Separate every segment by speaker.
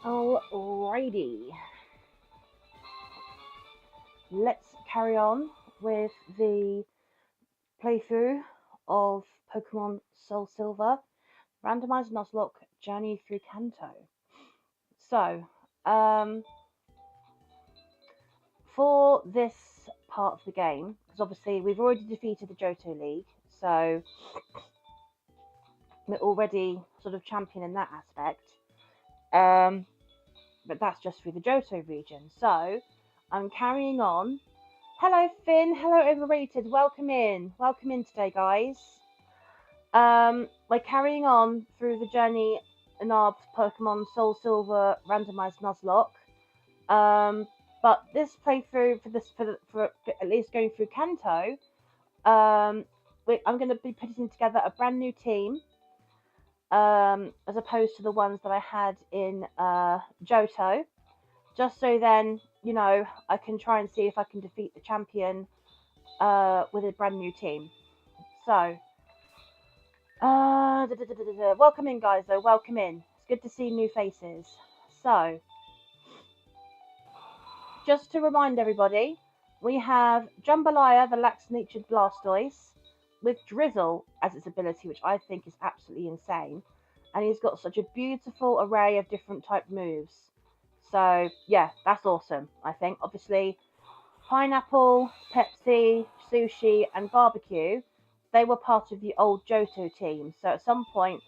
Speaker 1: Alrighty, let's carry on with the playthrough of Pokemon Soul Silver, Randomized Nuzlocke Journey through Kanto. So, um, for this part of the game, because obviously we've already defeated the Johto League, so we're already sort of champion in that aspect. Um, but that's just through the Johto region. So, I'm carrying on. Hello, Finn. Hello, Overrated. Welcome in. Welcome in today, guys. We're carrying on through the journey in our Pokemon Soul Silver randomized Nuzlocke. But this playthrough for at least going through Kanto, I'm going to be putting together a brand new team. As opposed to the ones that I had in Johto, just so then I can try and see if I can defeat the champion with a brand new team. So, welcome in, guys. Though, welcome in. It's good to see new faces. So, just to remind everybody, we have Jambalaya, the lax-natured Blastoise, with Drizzle as its ability, which I think is absolutely insane. And he's got such a beautiful array of different type moves. So, yeah, that's awesome, I think. Obviously, Pineapple, Pepsi, Sushi, and Barbecue, they were part of the old Johto team. So at some point,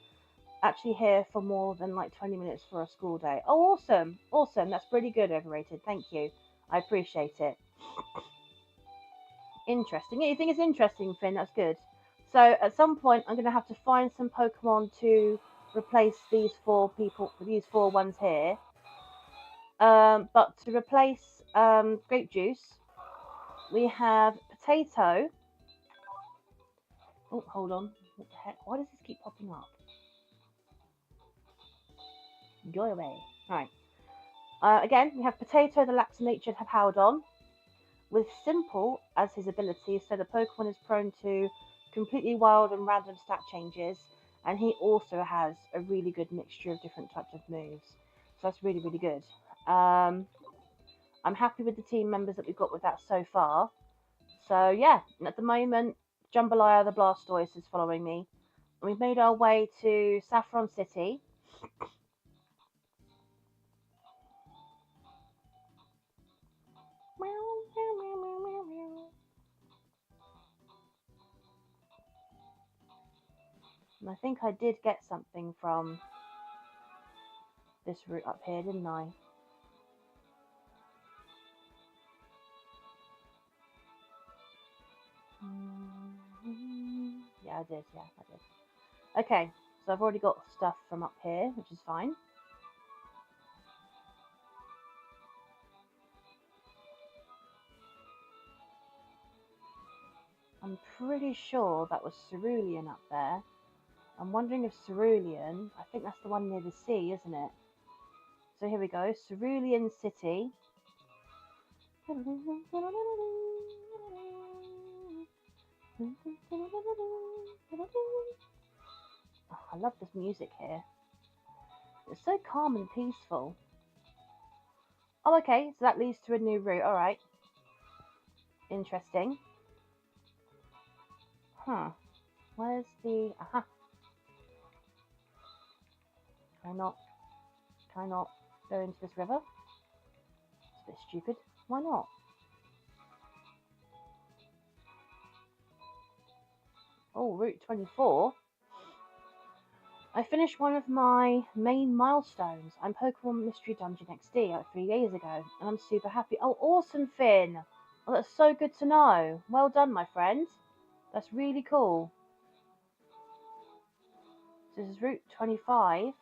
Speaker 1: actually here for more than like 20 minutes for a school day. Oh, awesome. Awesome. That's pretty good, Overrated. Thank you. I appreciate it. Interesting. Yeah, you think it's interesting, Finn? That's good. So at some point, I'm going to have to find some Pokemon to replace these four ones here. But to replace Grape Juice, we have Potato. Oh, hold on. What the heck? Why does this keep popping up? Go away. Right. Again, we have Potato, the lax-natured Hippowdon, with Simple as his ability, so the Pokemon is prone to completely wild and random stat changes, and he also has a really good mixture of different types of moves. So that's really, really good. I'm happy with the team members that we've got with that so far. So yeah, at the moment, Jambalaya the Blastoise is following me. And we've made our way to Saffron City. And I think I did get something from this route up here, didn't I? Yeah, I did. Yeah, I did. Okay, so I've already got stuff from up here, which is fine. I'm pretty sure that was Cerulean up there. I'm wondering if Cerulean, I think that's the one near the sea, isn't it? So here we go, Cerulean City. Oh, I love this music here. It's so calm and peaceful. Oh, okay, so that leads to a new route. Alright. Interesting. Huh. Where's the... Aha. Can I not go into this river? It's a bit stupid. Why not? Oh, Route 24. I finished one of my main milestones. I'm Pokemon Mystery Dungeon XD like 3 days ago, and I'm super happy. Oh, awesome, Finn! Oh, that's so good to know. Well done, my friend. That's really cool. So this is Route 25.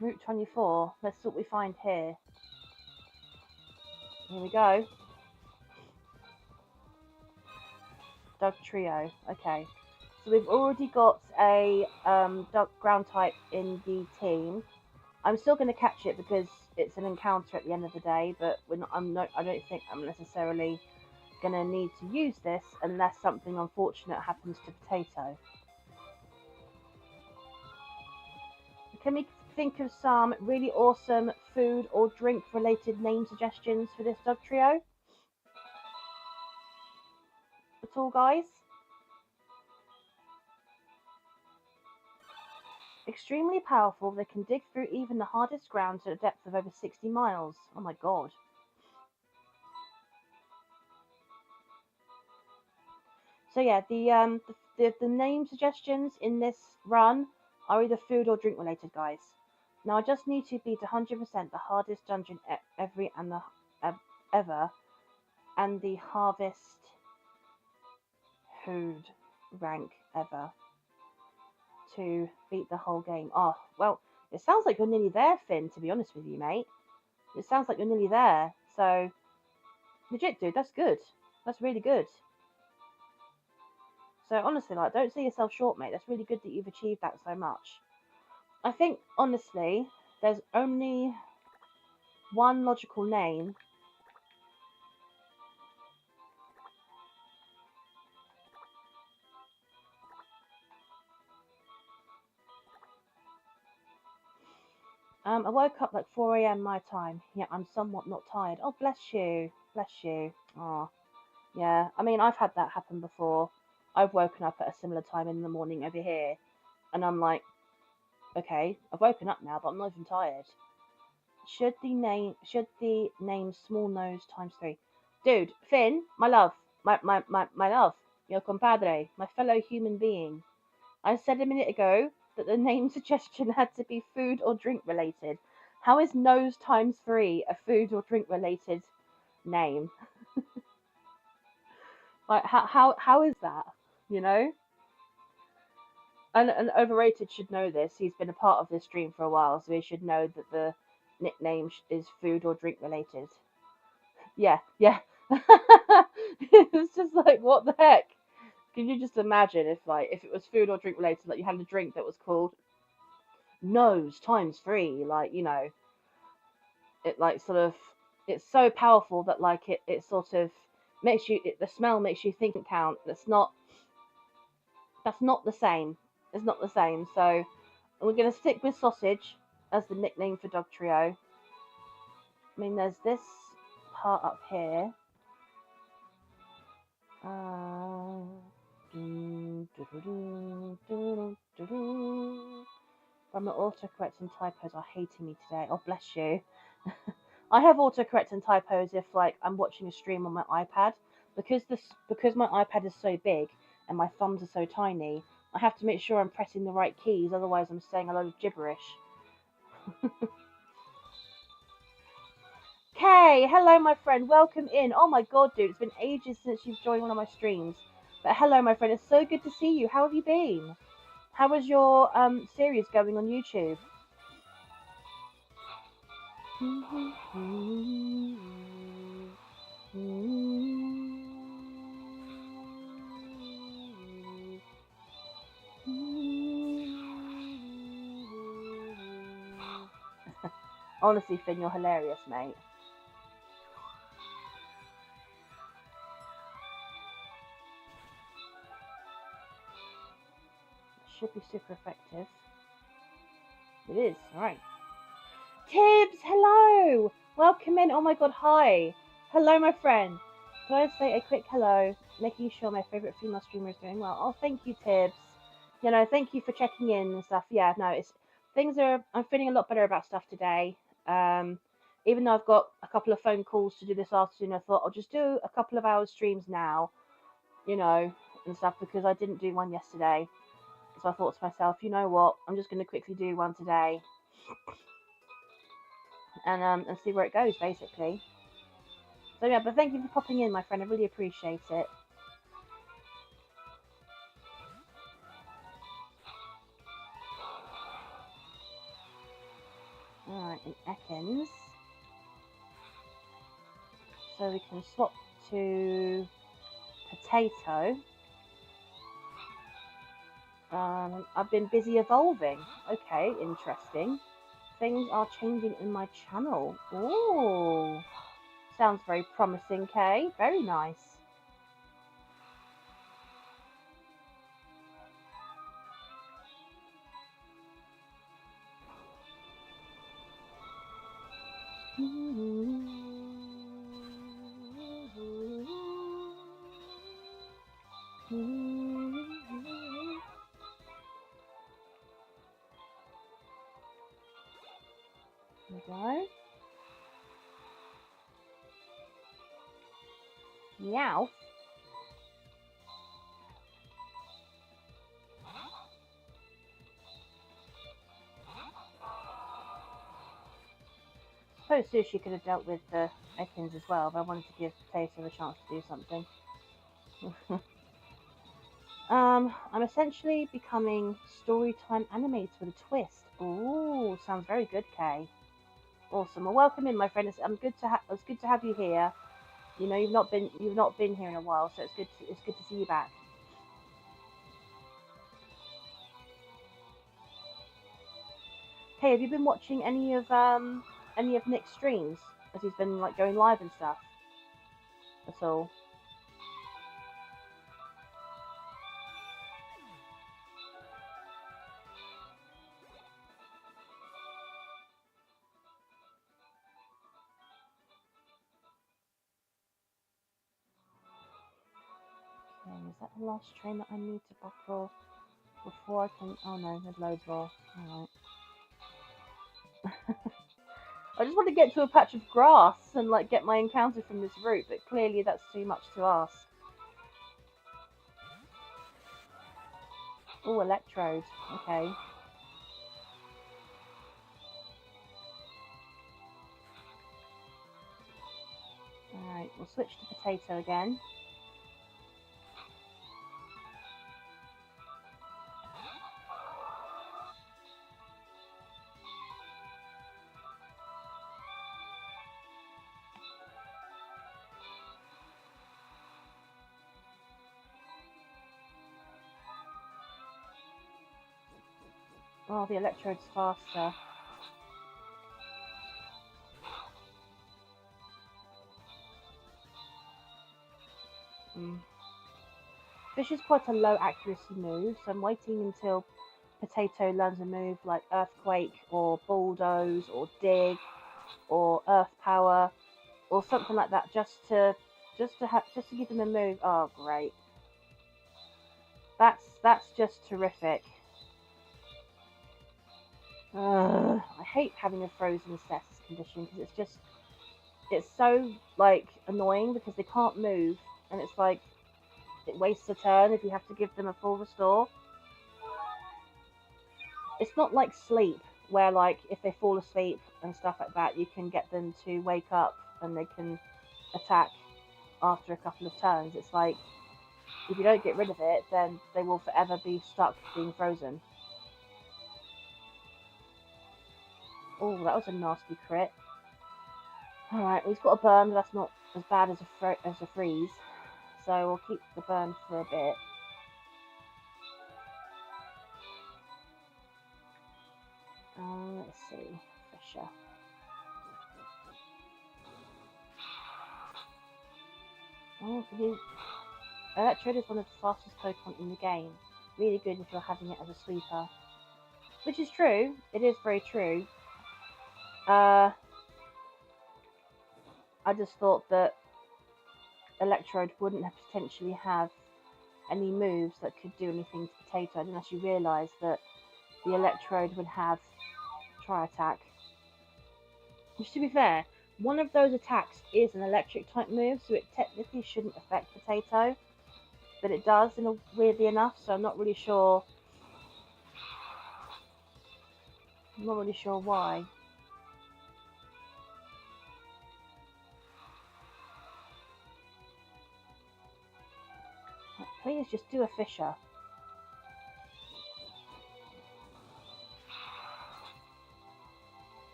Speaker 1: Route 24. Let's see what we find here. Here we go. Doug Trio. Okay. So we've already got a ground type in the team. I'm still going to catch it because it's an encounter at the end of the day, but I don't think I'm necessarily going to need to use this unless something unfortunate happens to Potato. think of some really awesome food or drink related name suggestions for this dog trio at all, guys? Extremely powerful, they can dig through even the hardest ground to a depth of over 60 miles. Oh my god. So yeah, the name suggestions in this run are either food or drink related, guys. Now I just need to beat 100% the hardest dungeon ever, and the harvest food rank ever to beat the whole game. Oh well, it sounds like you're nearly there, Finn. To be honest with you, mate, it sounds like you're nearly there. So legit, dude, that's good. That's really good. So honestly, like, don't see yourself short, mate. That's really good that you've achieved that so much. I think honestly, there's only one logical name. I woke up like 4 a.m. my time. Yeah, I'm somewhat not tired. Oh, bless you, bless you. Oh, yeah. I mean, I've had that happen before. I've woken up at a similar time in the morning over here, and I'm like, okay, I've woken up now, but I'm not even tired. Should the name Small Nose times 3? Dude, Finn, my love, my love, your compadre, my fellow human being. I said a minute ago that the name suggestion had to be food or drink related. How is Nose times 3 a food or drink related name? Like how is that? You know? And Overrated should know this. He's been a part of this stream for a while, so he should know that the nickname is food or drink related. Yeah, yeah. It's just like, what the heck? Can you just imagine if it was food or drink related, like you had a drink that was called Nose times 3, like, it like sort of, it's so powerful that like it sort of makes you, the smell makes you think it count. That's not the same. It's not the same. So we're gonna stick with sausage as the nickname for Dog Trio. I mean, there's this part up here. From the autocorrect and typos are hating me today. Oh, bless you. I have autocorrect and typos if like I'm watching a stream on my iPad because my iPad is so big and my thumbs are so tiny. I have to make sure I'm pressing the right keys, otherwise I'm saying a lot of gibberish. Kay, hello my friend, welcome in. Oh my god, dude, it's been ages since you've joined one of my streams. But hello my friend, it's so good to see you. How have you been? How was your series going on YouTube? Honestly, Finn, you're hilarious, mate. Should be super effective. It is, alright. Tibbs, hello! Welcome in. Oh my god, hi. Hello, my friend. Can I say a quick hello, making sure my favourite female streamer is doing well? Oh, thank you, Tibbs. Thank you for checking in and stuff. Yeah, no, I'm feeling a lot better about stuff today. Even though I've got a couple of phone calls to do this afternoon, I thought I'll just do a couple of hours streams now, and stuff, because I didn't do one yesterday. So I thought to myself, you know what, I'm just going to quickly do one today. And see where it goes, basically. So yeah, but thank you for popping in, my friend. I really appreciate it. Alright, in Ekans. So we can swap to potato. I've been busy evolving. Okay, interesting. Things are changing in my channel. Ooh. Sounds very promising, Kay. Very nice. There we go. Meow. I suppose Sushi could have dealt with the Ekans as well, but I wanted to give Potato a chance to do something. I'm essentially becoming storytime animated with a twist. Ooh, sounds very good, Kay. Awesome. Well, welcome in, my friend. It's good to have you here. You know, you've not been here in a while, so it's good to see you back. Hey, have you been watching any of Nick's streams as he's been like going live and stuff? That's all. Okay, is that the last train that I need to battle before I can? Oh no, there's loads more. All right. I just want to get to a patch of grass and like get my encounter from this route, but clearly that's too much to ask. Oh, electrode. Okay. Alright, we'll switch to Potato again. Oh, the electrode's faster. Fish is quite a low accuracy move, so I'm waiting until Potato learns a move like Earthquake or Bulldoze or Dig or Earth Power or something like that, just to give them a move. Oh, great! That's just terrific. I hate having a frozen status condition because it's so like annoying because they can't move and it's like it wastes a turn if you have to give them a full restore. It's not like sleep where like if they fall asleep and stuff like that you can get them to wake up and they can attack after a couple of turns. It's like if you don't get rid of it then they will forever be stuck being frozen. Oh, that was a nasty crit. Alright, we've got a burn, but that's not as bad as a freeze. So we'll keep the burn for a bit. Let's see. Fisher. Oh, Electrode is one of the fastest Pokemon in the game. Really good if you're having it as a sweeper. Which is true. It is very true. I just thought that Electrode wouldn't potentially have any moves that could do anything to Potato. I didn't actually realise that the Electrode would have Tri-Attack. Which, to be fair, one of those attacks is an electric type move, so it technically shouldn't affect Potato. But it does, weirdly enough, so I'm not really sure. I'm not really sure why. Please just do a Fisher.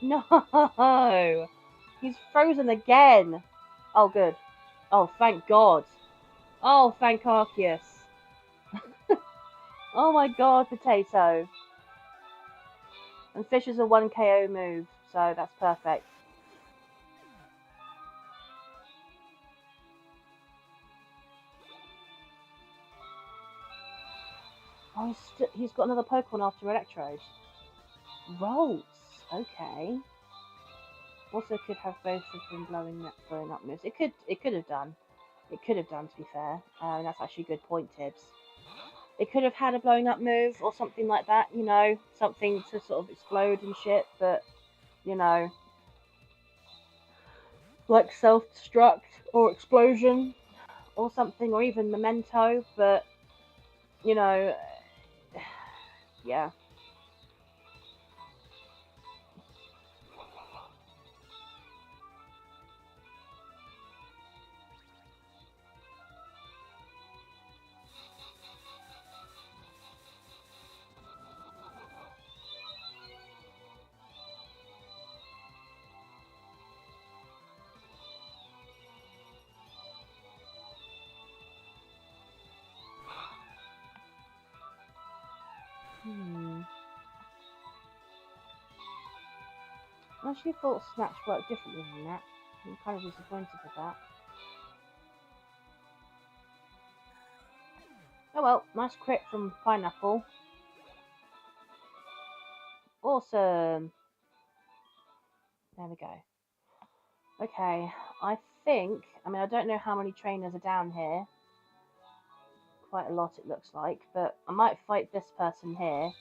Speaker 1: No! He's frozen again! Oh, good. Oh, thank God. Oh, thank Arceus. Oh my God, Potato. And Fisher's a 1 KO move, so that's perfect. Oh, he's got another Pokemon after Electrode. Rolls. Okay. Also could have both of them blowing up moves. It could have done. It could have done, to be fair. That's actually a good point, Tibbs. It could have had a blowing up move or something like that, you know, something to sort of explode and shit, but, you know, like self-destruct or explosion or something, or even memento, but, you know, yeah. I actually thought Snatch worked differently than that. I'm kind of disappointed with that. Oh well, nice crit from Pineapple. Awesome. There we go. Okay, I think, I don't know how many trainers are down here. Quite a lot it looks like, but I might fight this person here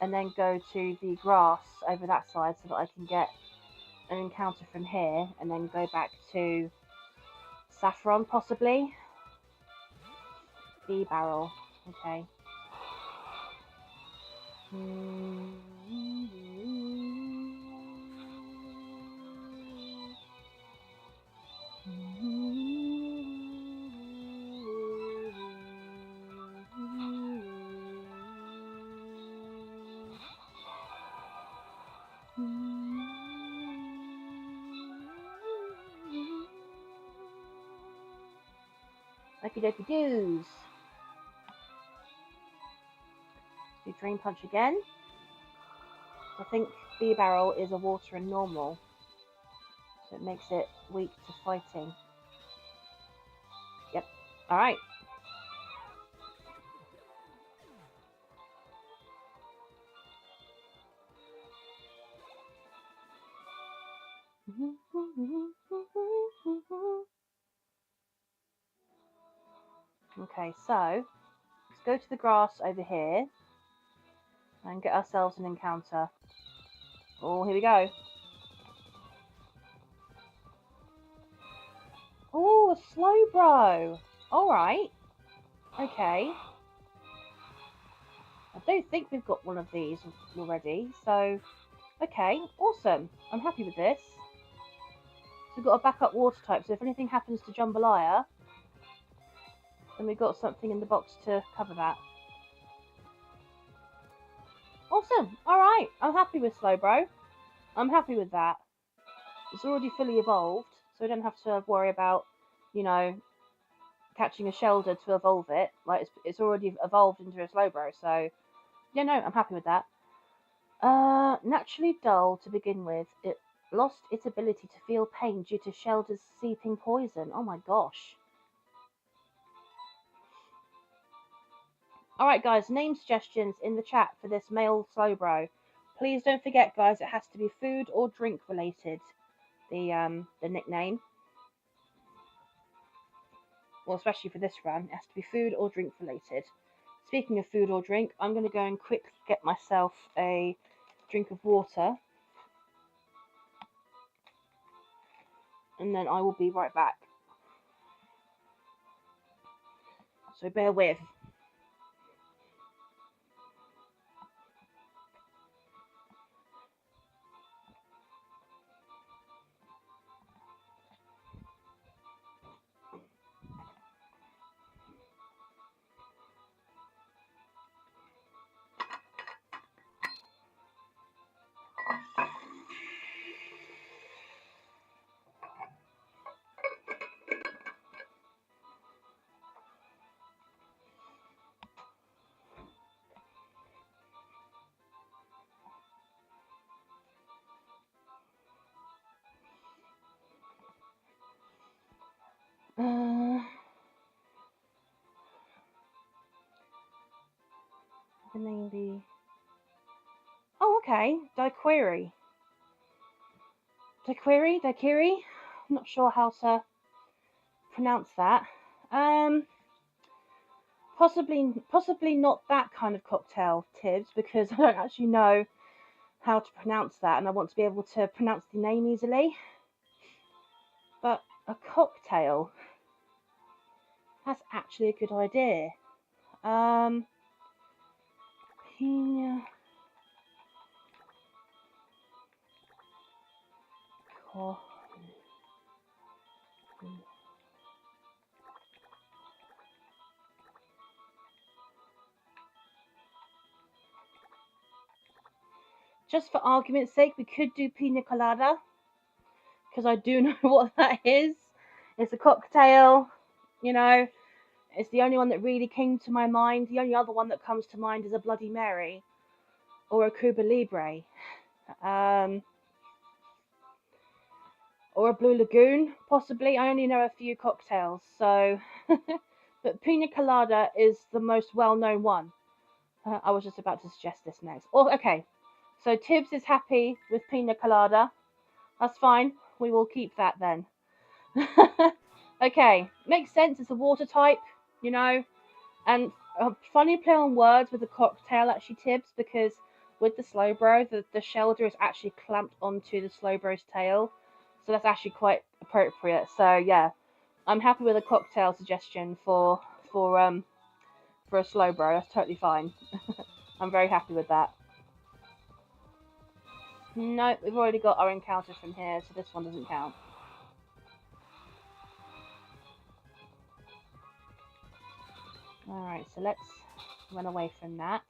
Speaker 1: and then go to the grass over that side so that I can get an encounter from here and then go back to Saffron possibly. B barrel. Okay. Okie dokie doos. Do Drain Punch again. I think B Barrel is a water and normal, so it makes it weak to fighting. Yep. Alright. Okay, so let's go to the grass over here and get ourselves an encounter. Oh, here we go. Oh, a Slowbro. Alright. Okay. I don't think we've got one of these already, so okay, awesome. I'm happy with this. So we've got a backup water type, so if anything happens to Jambalaya, then we've got something in the box to cover that. Awesome. Alright, I'm happy with Slowbro. I'm happy with that. It's already fully evolved, so we don't have to worry about, you know, catching a Shelder to evolve it. Like, it's already evolved into a Slowbro, so yeah, no, I'm happy with that. Naturally dull to begin with, it lost its ability to feel pain due to Shelder's seeping poison. Oh my gosh. Alright guys, name suggestions in the chat for this male Slowbro. Please don't forget guys, it has to be food or drink related. The nickname. Well, especially for this run, it has to be food or drink related. Speaking of food or drink, I'm going to go and quickly get myself a drink of water. And then I will be right back. So bear with. the name be? Oh, okay. Daiquiri. Daiquiri. I'm not sure how to pronounce that. Possibly not that kind of cocktail, Tibbs, because I don't actually know how to pronounce that, and I want to be able to pronounce the name easily. But a cocktail. That's actually a good idea. Pina colada. Just for argument's sake, we could do pina colada, because I do know what that is. It's a cocktail, you know. It's the only one that really came to my mind. The only other one that comes to mind is a Bloody Mary or a Cuba Libre, or a Blue Lagoon, possibly. I only know a few cocktails, so. But pina colada is the most well-known one. I was just about to suggest this next. Oh, okay. So Tibbs is happy with pina colada. That's fine. We will keep that then. Okay, makes sense. It's a water type, you know. And a funny play on words with the cocktail, actually, Tibbs, because with the Slowbro, the shelter is actually clamped onto the Slowbro's tail. So that's actually quite appropriate. So yeah, I'm happy with a cocktail suggestion for a Slowbro. That's totally fine. I'm very happy with that. No, we've already got our encounter from here, so this one doesn't count. Alright, so let's run away from that.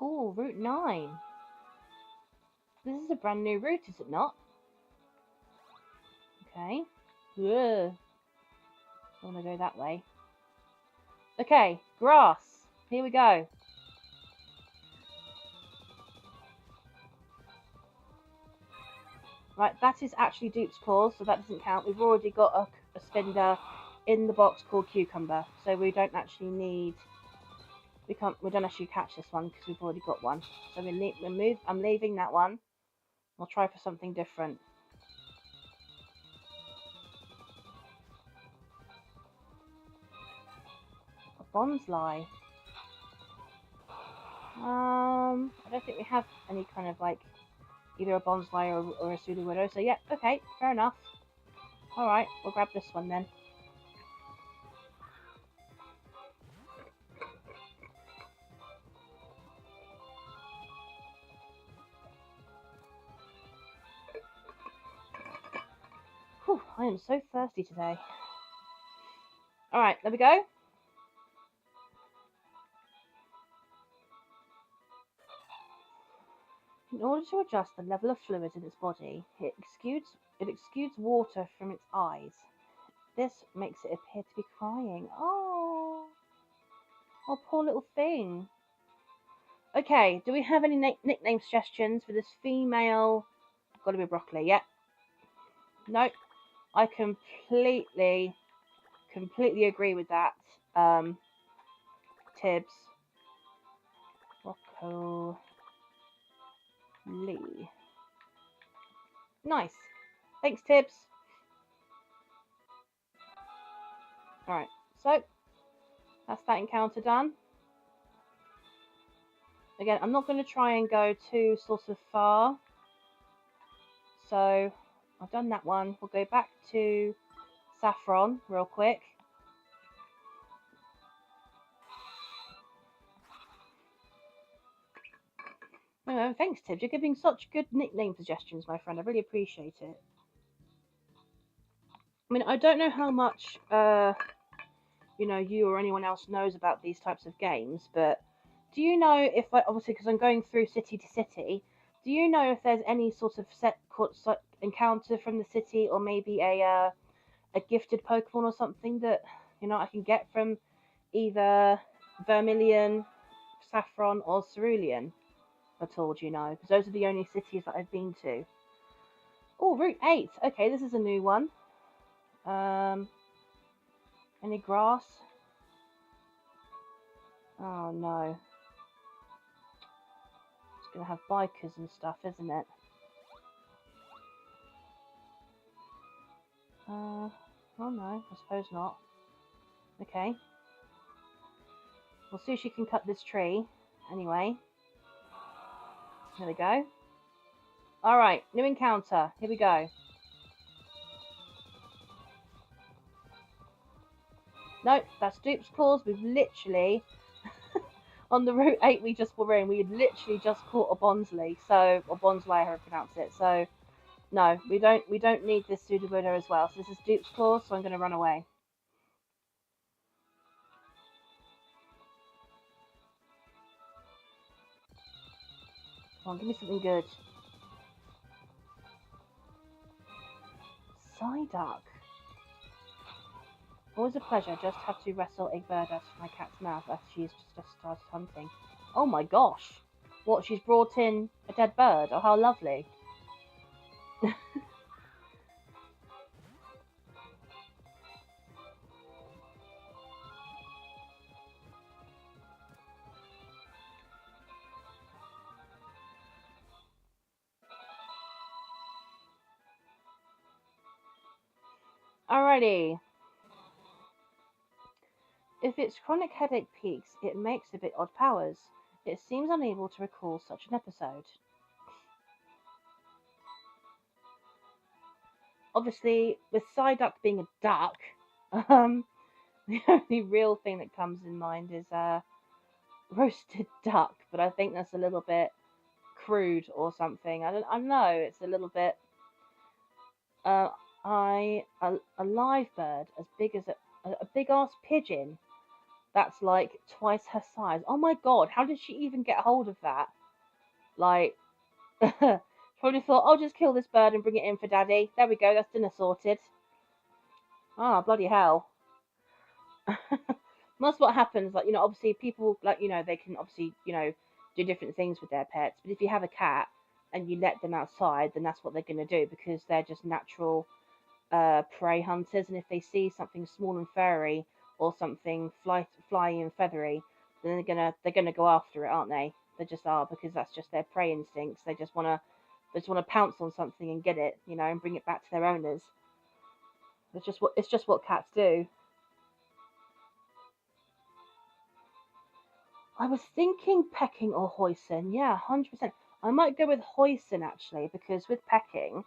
Speaker 1: Oh, Route 9. This is a brand new route, is it not? Okay. Ugh. I want to go that way. Okay, grass. Here we go. Right, that is actually Duke's Claws, so that doesn't count. We've already got a spender in the box called Cucumber, so we don't actually need. We don't actually catch this one because we've already got one. So I'm leaving that one. I'll try for something different. A bonsai. I don't think we have any kind of like either a bonsai or a pseudo widow. So yeah, okay, fair enough. All right, we'll grab this one then. Whew, I am so thirsty today. All right, there we go. In order to adjust the level of fluid in its body, it exudes water from its eyes. This makes it appear to be crying. Oh, poor little thing. Okay, do we have any nickname suggestions for this female? Gotta be broccoli, yep. Nope. I completely agree with that. Tibbs. Broccoli. Nice. Thanks, Tibbs. Alright, so that's that encounter done. Again, I'm not going to try and go too sort of far. So I've done that one. We'll go back to Saffron real quick. Oh, thanks, Tibbs. You're giving such good nickname suggestions, my friend. I really appreciate it. I mean, I don't know how much, you or anyone else knows about these types of games, but do you know if, obviously, because I'm going through city to city, do you know if there's any sort of encounter from the city, or maybe a gifted Pokemon or something that I can get from either Vermilion, Saffron, or Cerulean at all? Do you know? Because those are the only cities that I've been to. Oh, Route 8. Okay, this is a new one. Any grass? Oh no. It's gonna have bikers and stuff, isn't it? Oh no, I suppose not. Okay. We'll see if she can cut this tree. Anyway. There we go. Alright, new encounter. Here we go. Nope, that's Dupe's Claws. We've literally, on the Route 8 we just were in, we had literally just caught a Bonsley. So, or Bonsley, however you pronounce it. So, no, we don't need this Sudowoodo as well. So this is Dupe's Claws, so I'm going to run away. Come on, give me something good. Psyduck. Always a pleasure. Just have to wrestle a bird out of my cat's mouth as she's just started hunting. Oh my gosh. What, she's brought in a dead bird? Oh, how lovely. Alrighty. If its chronic headache peaks, it makes a bit odd powers. It seems unable to recall such an episode. Obviously, with Psyduck being a duck, the only real thing that comes in mind is roasted duck, but I think that's a little bit crude or something. I know, it's a little bit a live bird as big as a big ass pigeon that's like twice her size. Oh my god, how did she even get hold of that? Like, probably thought, I'll just kill this bird and bring it in for daddy. There we go, that's dinner sorted. Ah, bloody hell. That's what happens. Like, obviously people, like, they can obviously, do different things with their pets. But if you have a cat and you let them outside, then that's what they're going to do, because they're just natural prey hunters. And if they see something small and furry or something flying and feathery, then they're gonna go after it, aren't they? They just are, because that's just their prey instincts. They just wanna pounce on something and get it, and bring it back to their owners. It's just what cats do. I was thinking pecking or hoisin. Yeah, 100%. I might go with hoisin actually, because with pecking,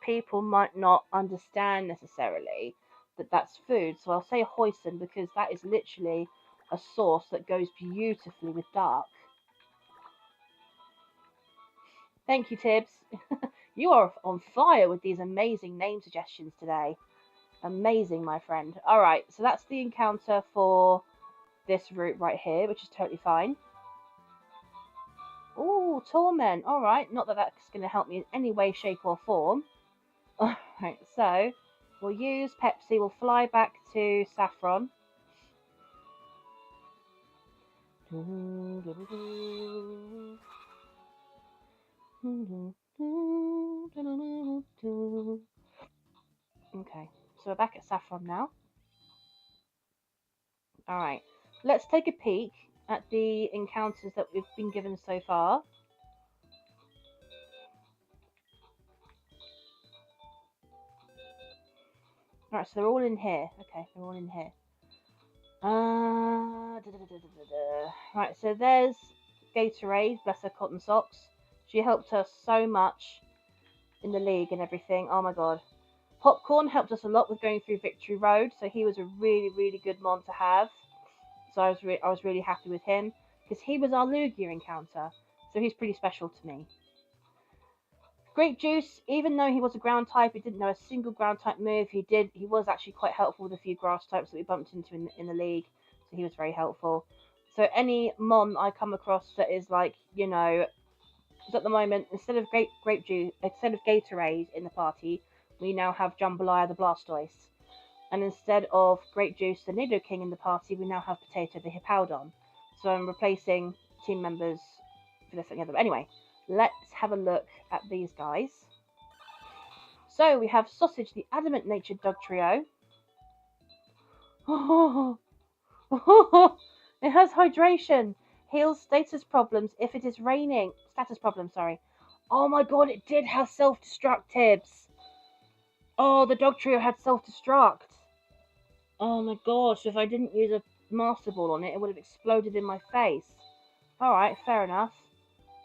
Speaker 1: people might not understand necessarily that that's food. So I'll say hoisin, because that is literally a sauce that goes beautifully with dark. Thank you, Tibbs. You are on fire with these amazing name suggestions today. Amazing, my friend. Alright, so that's the encounter for this route right here, which is totally fine. Ooh, Torment. Alright, not that that's going to help me in any way, shape or form. Alright, so we'll use Pepsi. We'll fly back to Saffron. Okay, so we're back at Saffron now. Alright, let's take a peek at the encounters that we've been given so far. Alright, so they're all in here. Okay, they're all in here. Right, so there's Gatorade, bless her cotton socks. She helped us so much in the league and everything. Oh my god. Popcorn helped us a lot with going through Victory Road, so he was a really, really good mon to have. So I was really happy with him, because he was our Lugia encounter, so he's pretty special to me. Grape Juice, even though he was a ground type, he didn't know a single ground type move. He was actually quite helpful with a few grass types that we bumped into in the league, so he was very helpful. So any mon I come across that is like, Because at the moment, instead of grape juice, instead of Gatorade in the party, we now have Jambalaya the Blastoise. And instead of grape juice the Nidoking in the party, we now have Potato the Hippowdon. So I'm replacing team members for this and the other. But anyway, let's have a look at these guys. So we have Sausage, the adamant natured dog trio. It has hydration, heals status problems if it is raining. Status problem, sorry. Oh my god, it did have self-destruct tips. Oh, the dog trio had self-destruct. Oh my gosh, if I didn't use a master ball on it, it would have exploded in my face. Alright, fair enough.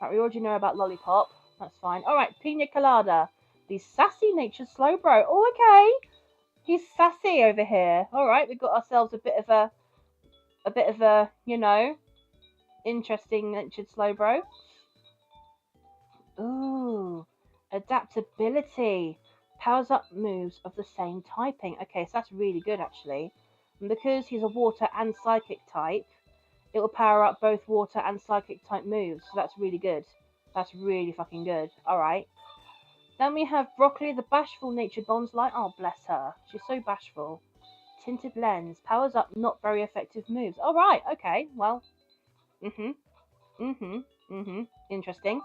Speaker 1: Right, we already know about Lollipop. That's fine. Alright, Pina Colada. The sassy natured Slowbro. Oh, okay. He's sassy over here. Alright, we've got ourselves a bit of a, you know, interesting natured Slowbro. Ooh. Adaptability. Powers up moves of the same typing. Okay, so that's really good actually. And because he's a water and psychic type, it will power up both water and psychic type moves. So that's really good. That's really fucking good. Alright. Then we have Broccoli, the bashful natured Bonslight. Oh, bless her. She's so bashful. Tinted Lens. Powers up not very effective moves. Alright, okay. Well. Interesting.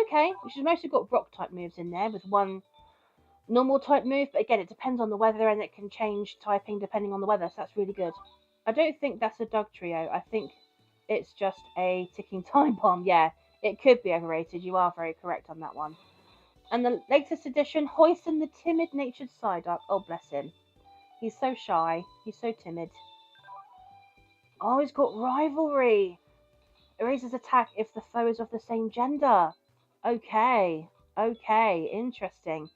Speaker 1: Okay. She's mostly got rock type moves in there with one normal type move. But again, it depends on the weather and it can change typing depending on the weather. So that's really good. I don't think that's a dog trio. I think it's just a ticking time bomb. Yeah, it could be overrated. You are very correct on that one. And the latest edition, Hoisin the timid natured Psyduck. Oh, bless him. He's so shy. He's so timid. Oh, he's got rivalry. It raises attack if the foe is of the same gender. Okay. Okay. Interesting.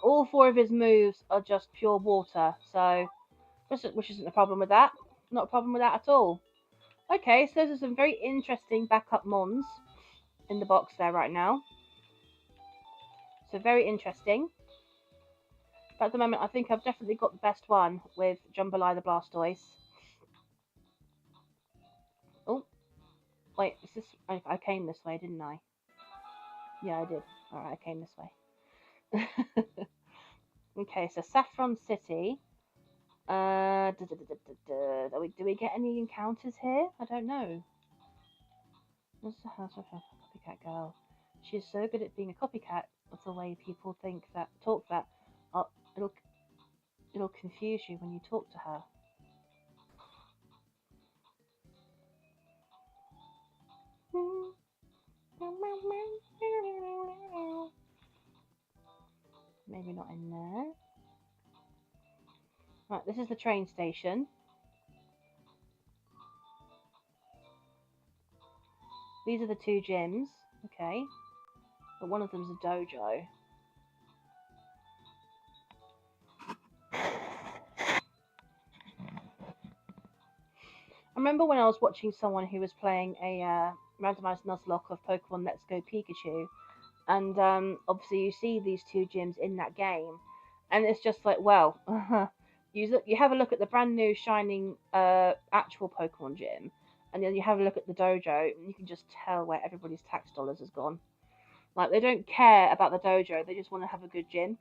Speaker 1: All four of his moves are just pure water. So, which isn't a problem with that. Not a problem with that at all. Okay, so those are some very interesting backup mons in the box there right now. So very interesting. But at the moment, I think I've definitely got the best one with Jambalaya the Blastoise. Oh, wait, is this? I came this way, didn't I? Yeah, I did. Alright, I came this way. Okay, so Saffron City. Do we get any encounters here? I don't know. What's the house of a copycat girl? She's so good at being a copycat of the way people talk that it'll confuse you when you talk to her. Maybe not in there. Right, this is the train station. These are the two gyms. Okay. But one of them's a dojo. I remember when I was watching someone who was playing a randomized Nuzlocke of Pokemon Let's Go Pikachu, and obviously you see these two gyms in that game, and it's just like, well, you have a look at the brand new shining actual Pokemon gym, and then you have a look at the dojo, and you can just tell where everybody's tax dollars has gone. Like, they don't care about the dojo; they just want to have a good gym.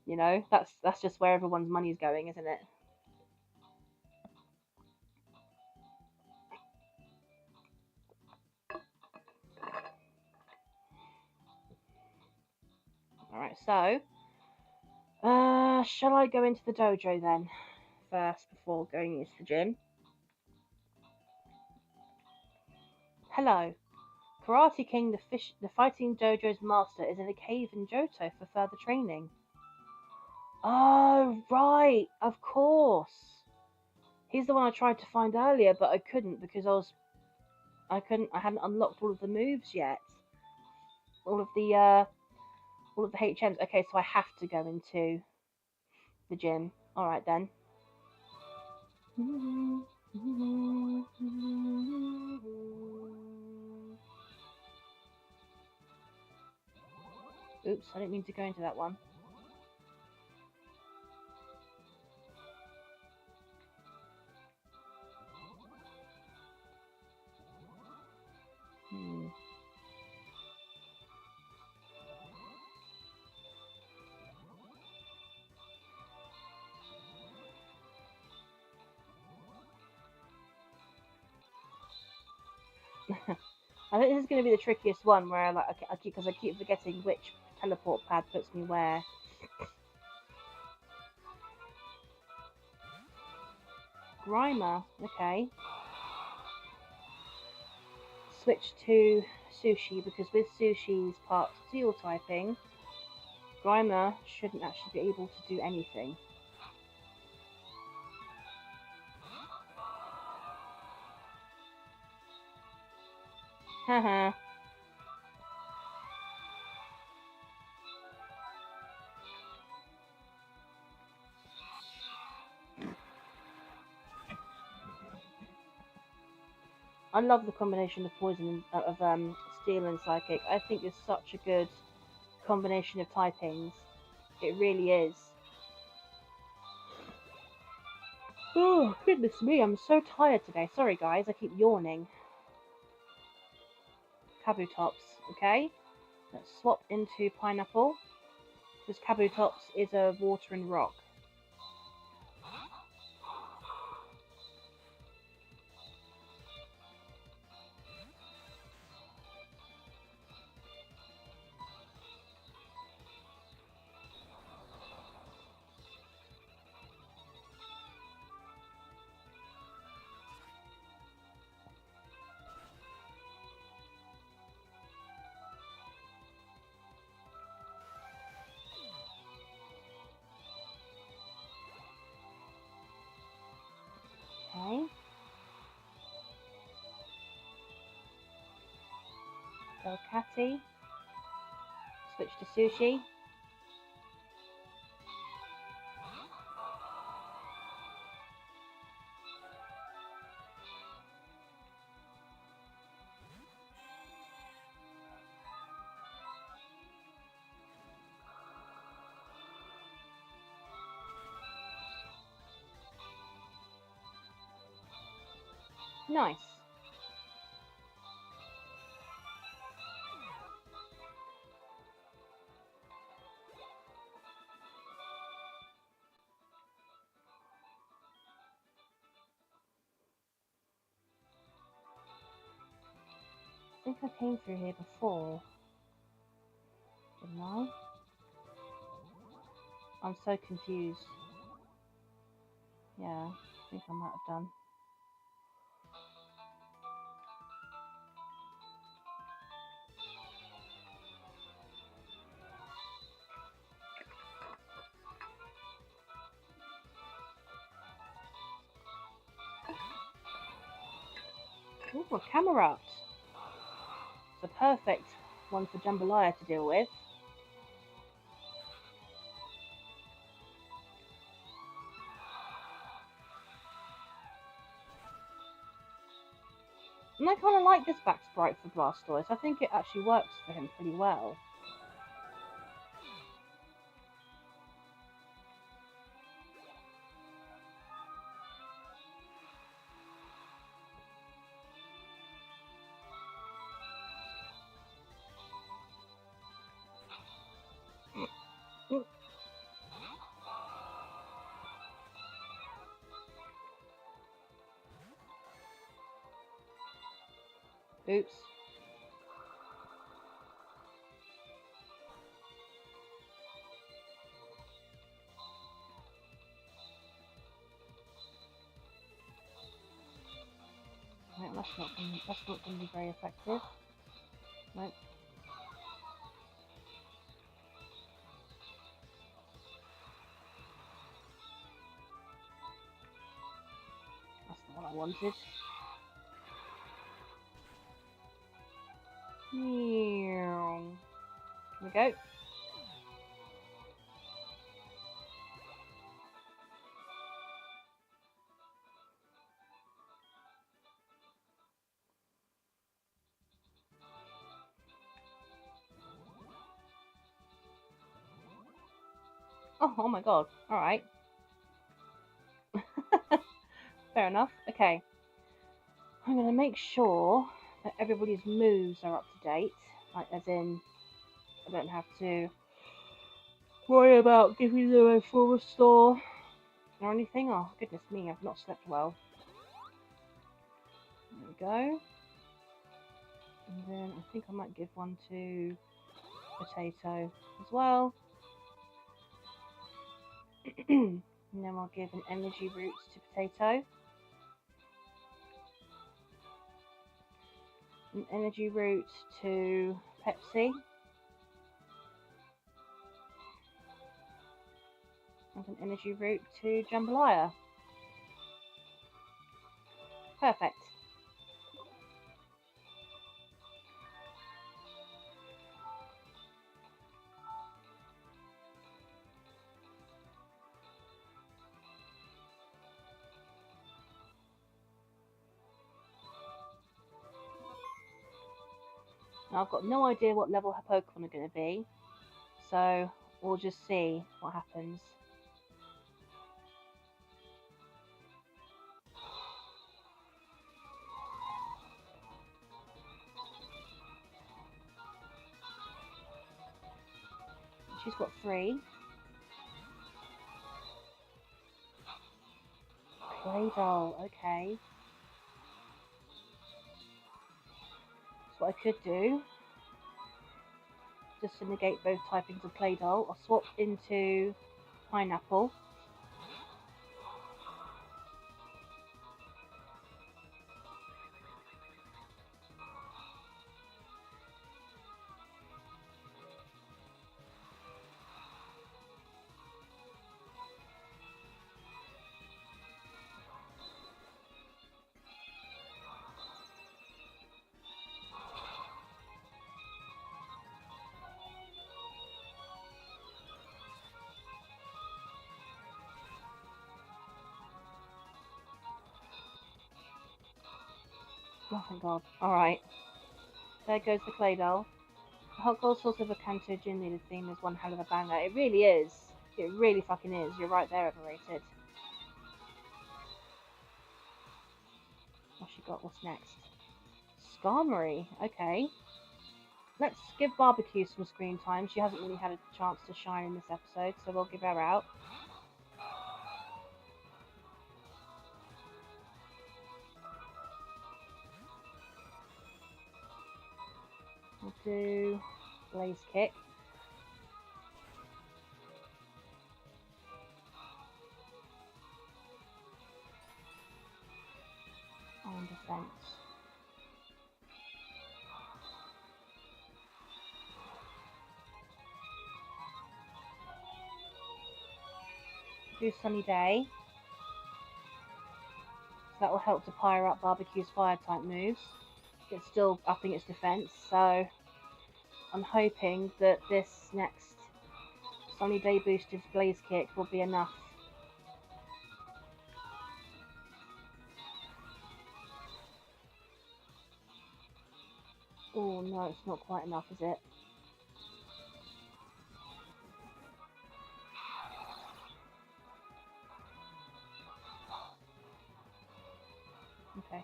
Speaker 1: You know, that's just where everyone's money's going, isn't it? Alright, so shall I go into the dojo then first before going into the gym? Hello. Karate King, the fighting dojo's master, is in a cave in Johto for further training. Oh, right, of course. He's the one I tried to find earlier, but I couldn't because I hadn't unlocked all of the moves yet. All of the HMs. Okay, so I have to go into the gym. All right then. Oops, I didn't mean to go into that one. I think this is going to be the trickiest one where I keep forgetting which teleport pad puts me where. Grimer, okay. Switch to Sushi because with Sushi's part steel typing, Grimer shouldn't actually be able to do anything. Haha. I love the combination of poison and steel and psychic. I think it's such a good combination of typings. It really is. Oh, goodness me, I'm so tired today. Sorry, guys, I keep yawning. Kabutops, okay? Let's swap into Pineapple. Because Kabutops is a water and rock. Okay. Catty. Switch to Sushi. Nice. I think I came through here before. Didn't I? I'm so confused. Yeah, I think I might have done. Ooh, a Camerupt. It's a perfect one for Jambalaya to deal with. And I kind of like this back sprite for Blastoise. I think it actually works for him pretty well. Oops. Right, that's not going to be very effective. Nope. That's not what I wanted. Here we go. Oh my god. Alright. Fair enough. Okay. I'm going to make sure that everybody's moves are up to date. Like, as in, I don't have to worry about giving them a full restore or anything. Oh, goodness me, I've not slept well. There we go. And then I think I might give one to Potato as well. And then I'll give an energy root to Potato. An energy root to Pepsi. And an energy root to Jambalaya. Perfect. Now I've got no idea what level her Pokemon are going to be, so we'll just see what happens. She's got 3. Claydol, okay. So what I could do, just to negate both typings of Claydol, I'll swap into Pineapple. Oh, thank God. Alright. There goes the Claydol. The Hot Gold Source of a Kanto Gym Leader theme is one hell of a banger. It really is. It really fucking is. You're right there, Overrated. What's she got? What's next? Skarmory. Okay. Let's give Barbecue some screen time. She hasn't really had a chance to shine in this episode, so we'll give her out. We'll do Blaze Kick. On defense. Do Sunny Day. So that will help to pyre up Barbecue's fire type moves. It's still upping its defense, so I'm hoping that this next Sunny Day boosted Blaze Kick will be enough. Oh no, it's not quite enough, is it? Okay.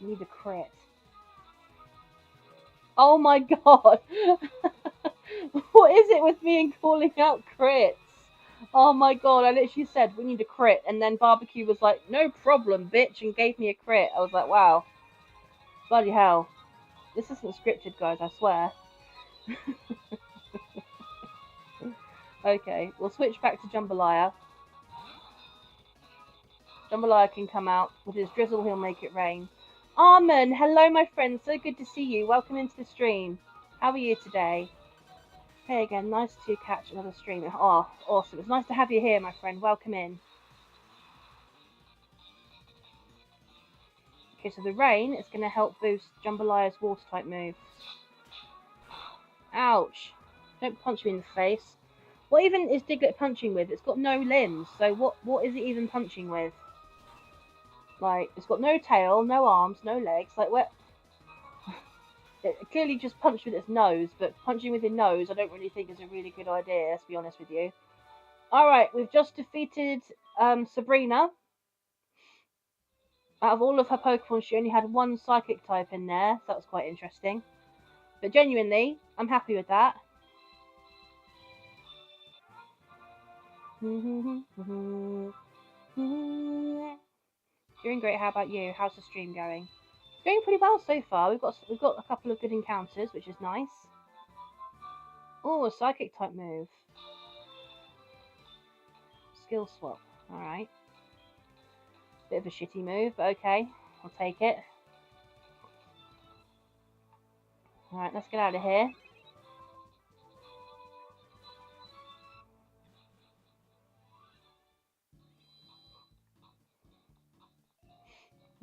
Speaker 1: We need a crit. Oh my god! What is it with me and calling out crits? Oh my god, I literally said we need a crit, and then Barbecue was like, no problem, bitch, and gave me a crit. I was like, wow. Bloody hell. This isn't scripted, guys, I swear. Okay, we'll switch back to Jambalaya. Jambalaya can come out. With his drizzle, he'll make it rain. Armin, hello, my friend. So good to see you. Welcome into the stream. How are you today? Hey again, nice to catch another stream. Oh, awesome. It's nice to have you here, my friend. Welcome in. Okay, so the rain is going to help boost Jambalaya's water type move. Ouch. Don't punch me in the face. What even is Diglett punching with? It's got no limbs, so what is it even punching with? Like, it's got no tail, no arms, no legs. Like, what? It clearly just punched with its nose, but punching with your nose I don't really think is a really good idea, let's be honest with you. Alright, we've just defeated Sabrina. Out of all of her Pokemon, she only had one Psychic type in there, so that was quite interesting. But genuinely, I'm happy with that. Doing great. How about you? How's the stream going? It's going pretty well so far. We've got a couple of good encounters, which is nice. Oh, a psychic type move. Skill swap. All right. Bit of a shitty move, but okay. I'll take it. All right, let's get out of here.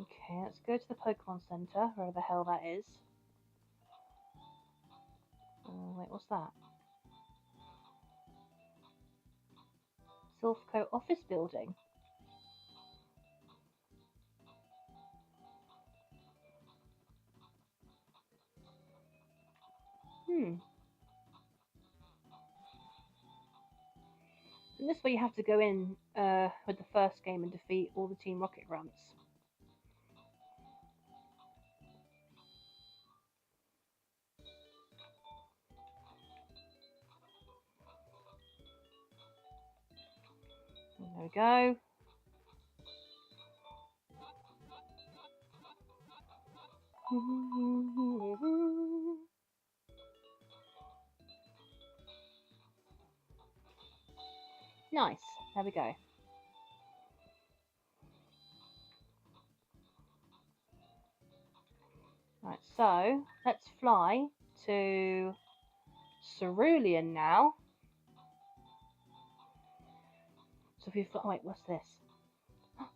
Speaker 1: Okay, let's go to the Pokemon Center, wherever the hell that is. Oh, wait, what's that? Silphco office building. And this way you have to go in with the first game and defeat all the Team Rocket grunts. There we go. Nice. There we go. Right, so let's fly to Cerulean now. So if you fly, wait, what's this?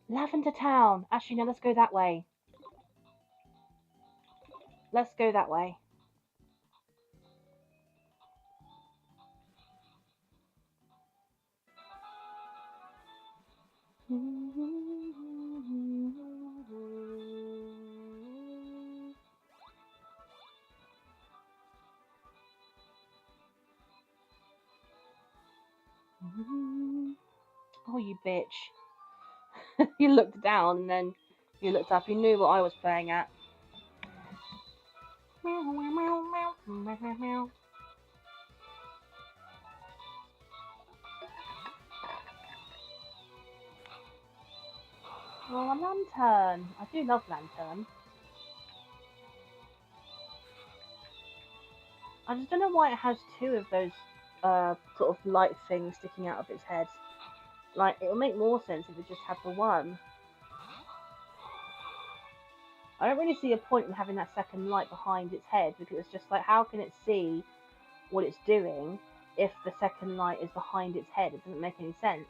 Speaker 1: Lavender Town. Actually, no, let's go that way. Let's go that way. Oh, you bitch. You looked down and then you looked up. You knew what I was playing at. Oh, a lantern. I do love lantern. I just don't know why it has two of those sort of light things sticking out of its head. Like, it would make more sense if it just had the one. I don't really see a point in having that second light behind its head, because it's just like, how can it see what it's doing if the second light is behind its head? It doesn't make any sense.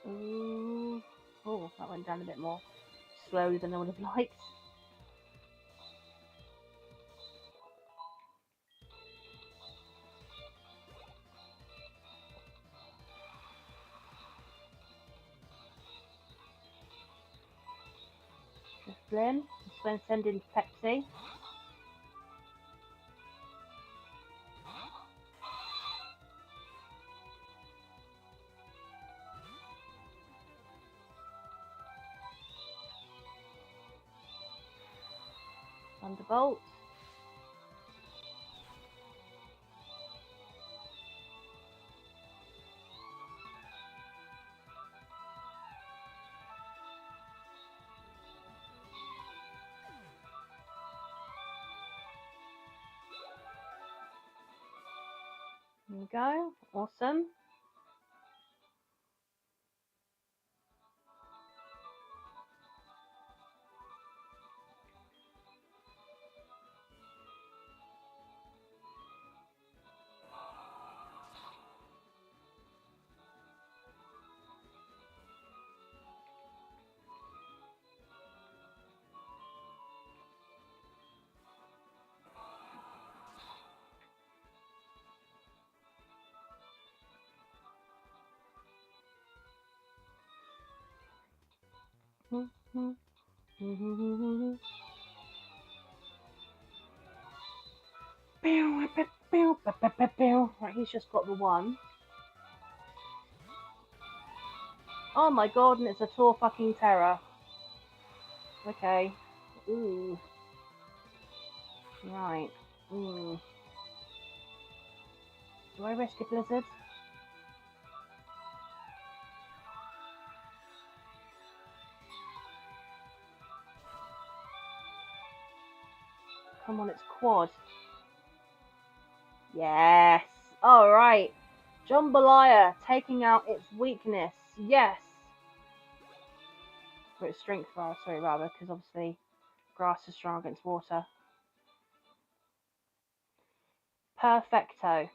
Speaker 1: Ooh. Oh, that went down a bit more slowly than I would have liked. Flynn, send in Pepsi. Thunderbolt. There we go. Awesome. Right, he's just got the one. Oh my god, and it's a Tor fucking terror. Okay. Ooh. Right. Do I risk a blizzard? Come on, it's quad. Yes. Alright. Jambalaya taking out its weakness. Yes. Or its strength, rather, because obviously grass is strong against water. Perfecto.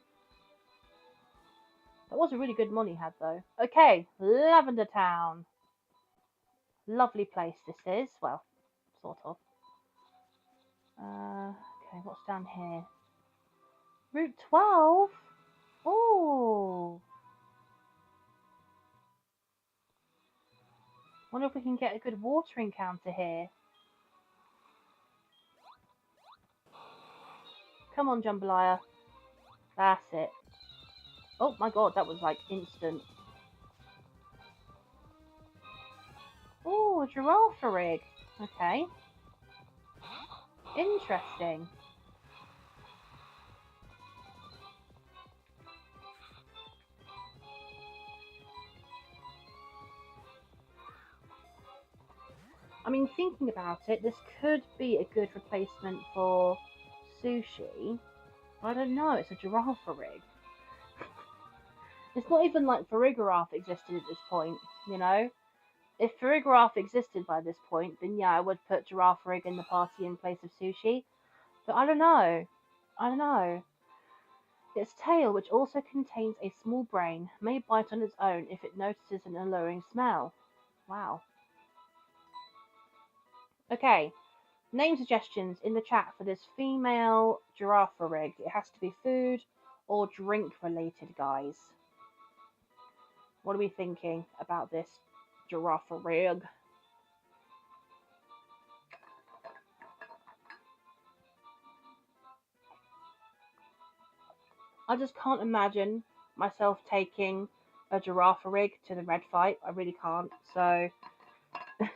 Speaker 1: That was a really good mon he had, though. Okay, Lavender Town. Lovely place this is. Well, sort of. Okay, what's down here? Route 12? Oh. Wonder if we can get a good water encounter here. Come on, Jambalaya. That's it. Oh my god, that was like instant. Oh, a giraffe rig. Okay. Interesting. I mean, thinking about it, this could be a good replacement for sushi. I don't know, it's a giraffe rig. It's not even like Farigiraffe existed at this point, you know? If Farigiraffe existed by this point, then yeah, I would put Giraffe Rig in the party in place of Sushi. But I don't know. I don't know. Its tail, which also contains a small brain, may bite on its own if it notices an alluring smell. Wow. Okay, name suggestions in the chat for this female giraffe rig. It has to be food or drink related, guys. What are we thinking about this giraffe rig? I just can't imagine myself taking a giraffe rig to the red fight. I really can't. So, I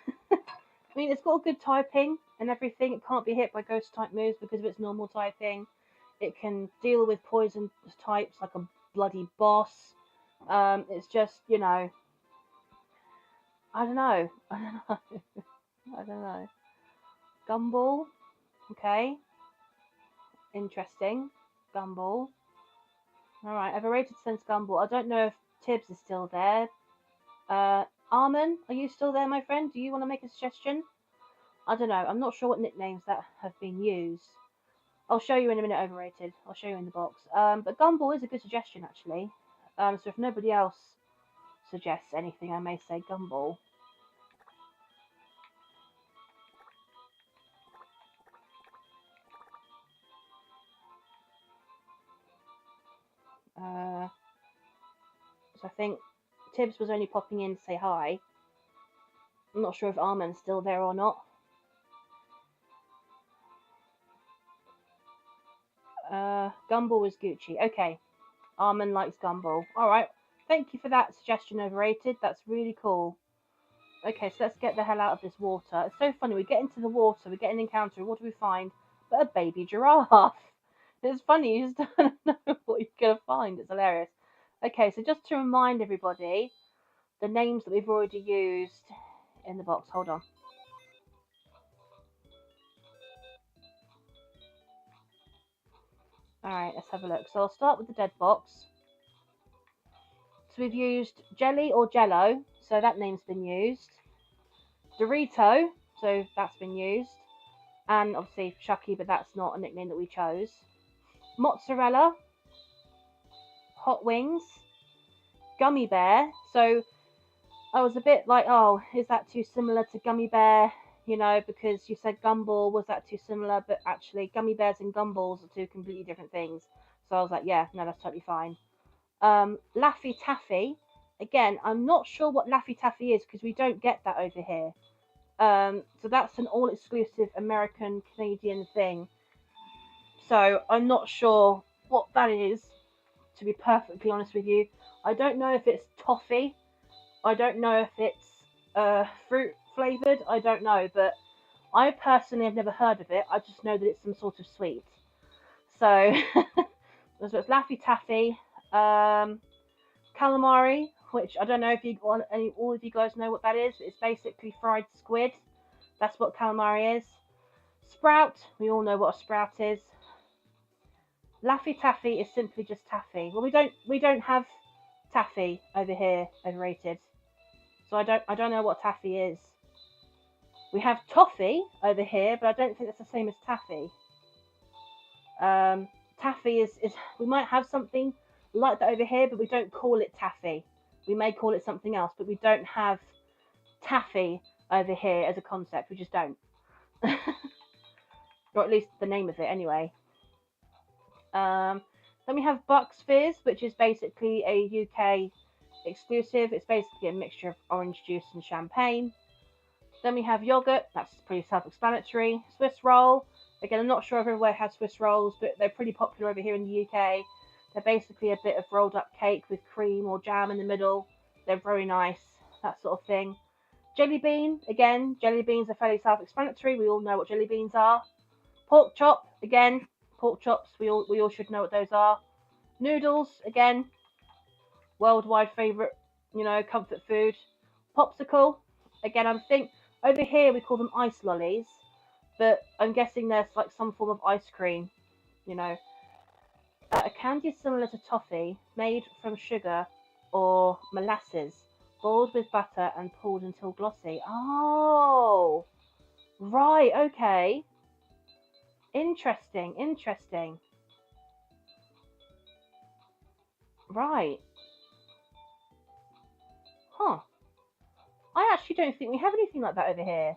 Speaker 1: mean, it's got a good typing and everything. It can't be hit by ghost type moves because of its normal typing. It can deal with poison types like a bloody boss. It's just, you know, I don't know. I don't know. I don't know. Gumball. Okay. Interesting. Gumball. Alright, I've rated since Gumball. I don't know if Tibbs is still there. Armin, are you still there, my friend? Do you want to make a suggestion? I don't know. I'm not sure what nicknames that have been used. I'll show you in a minute, overrated. I'll show you in the box. But Gumball is a good suggestion, actually. So if nobody else suggests anything, I may say Gumball. So I think Tibbs was only popping in to say hi. I'm not sure if Armin's still there or not. Gumball was Gucci. Okay. Armin likes Gumball. Alright. Thank you for that suggestion, overrated. That's really cool. Okay, so let's get the hell out of this water. It's so funny. We get into the water, we get an encounter. What do we find? But a baby giraffe. It's funny. You just don't know what you're going to find. It's hilarious. Okay, so just to remind everybody, the names that we've already used in the box. Hold on. Alright, let's have a look. So I'll start with the dead box. So we've used Jelly or Jello. So that name's been used. Dorito. So that's been used. And obviously Chucky, but that's not a nickname that we chose. Mozzarella. Hot Wings. Gummy Bear. So I was a bit like, oh, is that too similar to Gummy Bear? You know, because you said Gumball, was that too similar? But actually, Gummy Bears and Gumballs are two completely different things. So I was like, yeah, no, that's totally fine. Laffy Taffy. Again, I'm not sure what Laffy Taffy is because we don't get that over here. So that's an all-exclusive American Canadian thing. So I'm not sure what that is, to be perfectly honest with you. I don't know if it's toffee. I don't know if it's fruit flavoured. I don't know, but I personally have never heard of it. I just know that it's some sort of sweet. So, so it's Laffy Taffy, calamari, which I don't know if all of you guys know what that is. It's basically fried squid. That's what calamari is. Sprout, we all know what a sprout is. Laffy Taffy is simply just taffy. Well, we don't have taffy over here, overrated. So I don't know what taffy is. We have toffee over here, but I don't think that's the same as taffy. Taffy is we might have something like that over here, but we don't call it taffy. We may call it something else, but we don't have taffy over here as a concept. We just don't. Or at least the name of it anyway. Then we have Bucks Fizz, which is basically a UK exclusive. It's basically a mixture of orange juice and champagne. Then we have yogurt. That's pretty self-explanatory. Swiss roll. Again, I'm not sure if everywhere has Swiss rolls, but they're pretty popular over here in the UK. They're basically a bit of rolled up cake with cream or jam in the middle. They're very nice, that sort of thing. Jelly bean. Again, jelly beans are fairly self-explanatory. We all know what jelly beans are. Pork chop. Again, pork chops. We all should know what those are. Noodles. Again, worldwide favourite, comfort food. Popsicle. Again, I think over here we call them ice lollies, but I'm guessing there's like some form of ice cream, A candy similar to toffee, made from sugar or molasses, boiled with butter and pulled until glossy. Oh, right, okay. Interesting. Right. Huh. I actually don't think we have anything like that over here.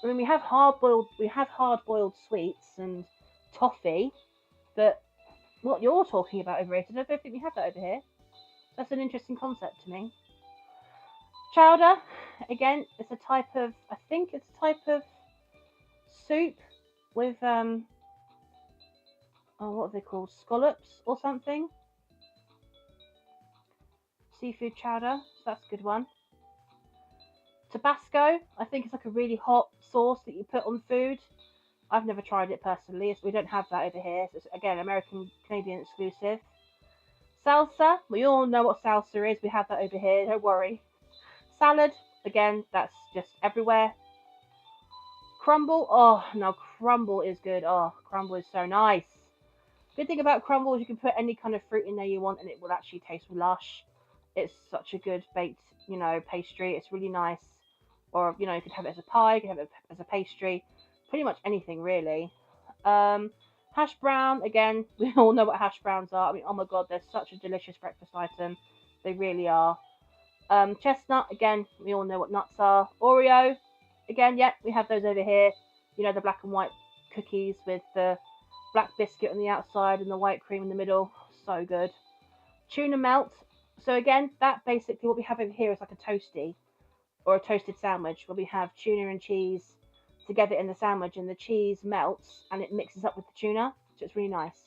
Speaker 1: I mean, we have hard-boiled sweets and toffee, but what you're talking about overrated, I don't think we have that over here. That's an interesting concept to me. Chowder, again, it's a type of, I think it's a type of soup with, what are they called? Scallops or something? Seafood chowder, so that's a good one. Tabasco, I think it's like a really hot sauce that you put on food. I've never tried it personally, so we don't have that over here. So it's, again, American Canadian exclusive. Salsa, we all know what salsa is. We have that over here, don't worry. Salad, again, that's just everywhere. Crumble, oh, no, crumble is good. Oh, crumble is so nice. Good thing about crumble is you can put any kind of fruit in there you want and it will actually taste lush. It's such a good baked, pastry. It's really nice. Or, you could have it as a pie, you could have it as a pastry. Pretty much anything, really. Hash brown, again, we all know what hash browns are. I mean, oh my god, they're such a delicious breakfast item. They really are. Chestnut, again, we all know what nuts are. Oreo, again, yeah, we have those over here. The black and white cookies with the black biscuit on the outside and the white cream in the middle. So good. Tuna melt. So again, that basically what we have over here is like a toasty or a toasted sandwich where we have tuna and cheese together in the sandwich and the cheese melts and it mixes up with the tuna. So it's really nice.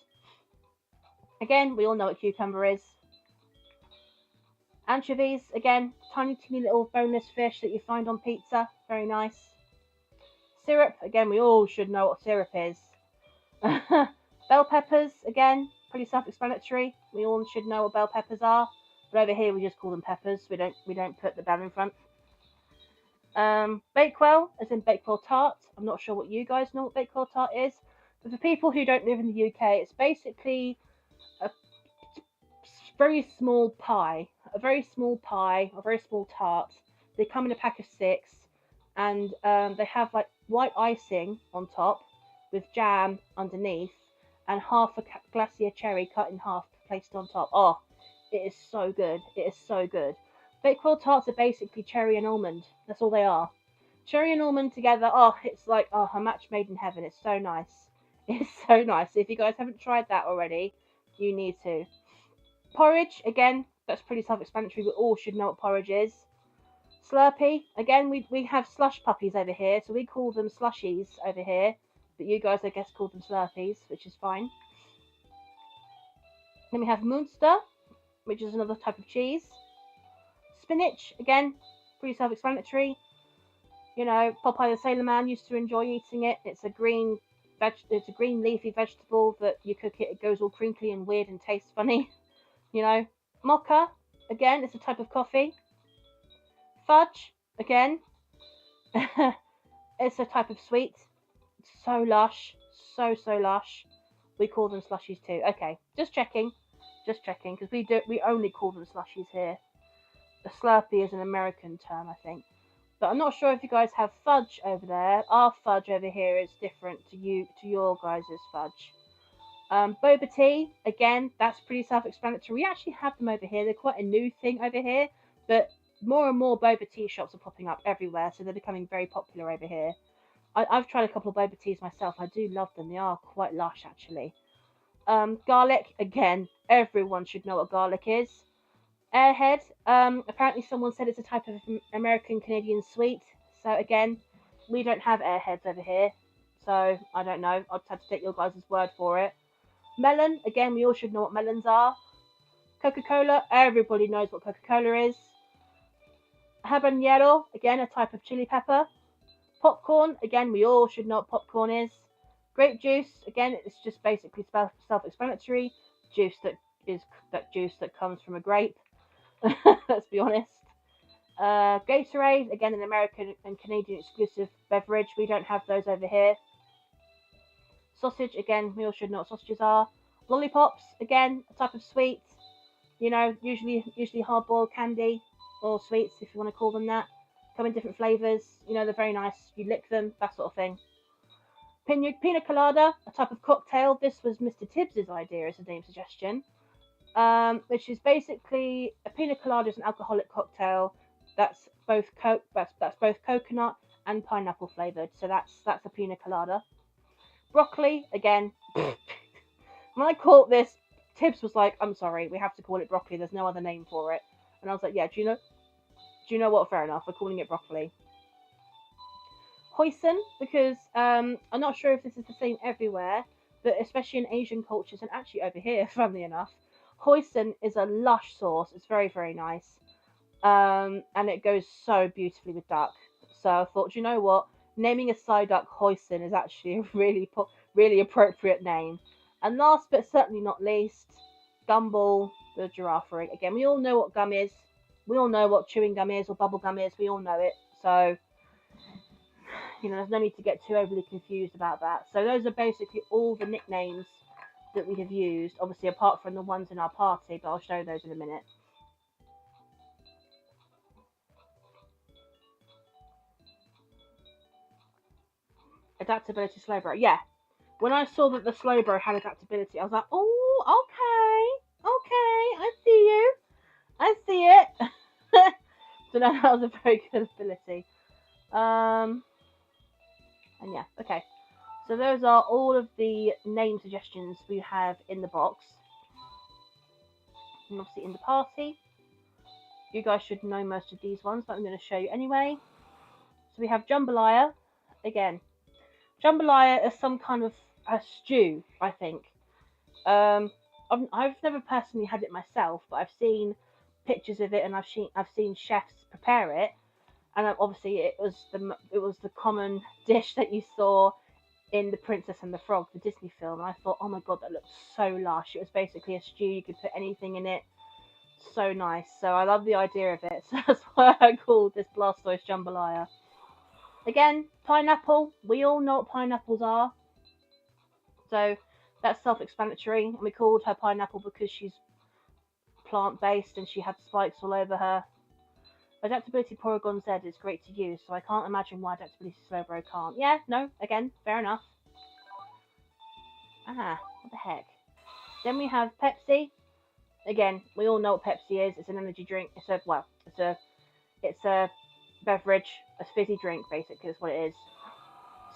Speaker 1: Again, we all know what cucumber is. Anchovies, again, tiny little boneless fish that you find on pizza. Very nice. Syrup, again, we all should know what syrup is. Bell peppers, again, pretty self-explanatory. We all should know what bell peppers are. But over here we just call them peppers. We don't put the bell in front. Bakewell, as in Bakewell tart. I'm not sure what you guys know what Bakewell tart is. But for people who don't live in the UK, it's basically a very small pie. A very small tart. They come in a pack of 6. And they have like white icing on top with jam underneath. And half a glacier cherry cut in half placed on top. Oh, it is so good. It is so good. Bakewell tarts are basically cherry and almond. That's all they are. Cherry and almond together. Oh, it's like a match made in heaven. It's so nice. It's so nice. If you guys haven't tried that already, you need to. Porridge, again, that's pretty self-explanatory. We all should know what porridge is. Slurpee, again, we have slush puppies over here, so we call them slushies over here. but you guys, I guess, call them Slurpees, which is fine. Then we have Munster, which is another type of cheese. Spinach, again, pretty self-explanatory. You know, Popeye the Sailor Man used to enjoy eating it. It's a green leafy vegetable that you cook it, it goes all crinkly and weird and tastes funny. You know, mocha, again, it's a type of coffee. Fudge, again, it's a type of sweet. So lush, so lush. We call them slushies too. Okay, just checking, because we only call them slushies here. A Slurpee is an American term, I think. But I'm not sure if you guys have fudge over there. Our fudge over here is different to your guys' fudge. Boba tea, again, that's pretty self-explanatory. We actually have them over here. They're quite a new thing over here, but more and more boba tea shops are popping up everywhere, so they're becoming very popular over here. I've tried a couple of boba teas myself. I do love them. They are quite lush, actually. Garlic, again, everyone should know what garlic is. Airhead, apparently someone said it's a type of American Canadian sweet. So again, we don't have airheads over here. So I don't know. I'll just have to take your guys' word for it. Melon, again, we all should know what melons are. Coca-Cola, everybody knows what Coca-Cola is. Habanero, again, a type of chili pepper. Popcorn, again, we all should know what popcorn is. Grape juice, again, it's just basically self-explanatory. Juice that comes from a grape. Let's be honest. Gatorade, again, an American and Canadian exclusive beverage. We don't have those over here. Sausage, again, we all should know what sausages are. Lollipops, again, a type of sweet. You know, usually hard-boiled candy or sweets, if you want to call them that. Come in different flavours. You know, they're very nice. You lick them, that sort of thing. Pina colada, a type of cocktail. This was Mr. Tibbs's idea as a name suggestion. Which is basically a pina colada is an alcoholic cocktail that's both coconut and pineapple flavored. So that's a pina colada. Broccoli, again. When I caught this, Tibbs was like, "I'm sorry, we have to call it broccoli. There's no other name for it." And I was like, "Yeah, do you know what? Fair enough. We're calling it broccoli." Hoisin, because I'm not sure if this is the same everywhere, but especially in Asian cultures and actually over here, funnily enough. Hoisin is a lush sauce. It's very, very nice. And it goes so beautifully with duck. So I thought, you know what? Naming a side duck Hoisin is actually a really appropriate name. And last but certainly not least, Gumball, the giraffe ring. Again, we all know what gum is. We all know what chewing gum is or bubble gum is. We all know it. So, you know, there's no need to get too overly confused about that. So those are basically all the nicknames that we have used, obviously apart from the ones in our party, but I'll show those in a minute. Adaptability Slowbro. Yeah. When I saw that the Slowbro had adaptability, I was like, oh, okay, I see it. So no, that was a very good ability. And yeah, okay. So those are all of the name suggestions we have in the box. And obviously in the party. You guys should know most of these ones, but I'm going to show you anyway. So we have jambalaya. Again, jambalaya is some kind of a stew, I think. I've never personally had it myself, but I've seen pictures of it and I've seen chefs prepare it. And obviously it was the common dish that you saw in The Princess and the Frog, the Disney film, and I thought, oh my god, that looks so lush. It was basically a stew, you could put anything in it. So nice. So I love the idea of it. So that's why I called this Blastoise Jambalaya. Again, pineapple. We all know what pineapples are. So that's self-explanatory. And we called her pineapple because she's plant-based and she had spikes all over her. Adaptability Porygon Z is great to use, so I can't imagine why Adaptability Slowbro can't. Yeah, no, again, fair enough. What the heck? Then we have Pepsi. Again, we all know what Pepsi is. It's an energy drink. It's a beverage, a fizzy drink, basically, is what it is.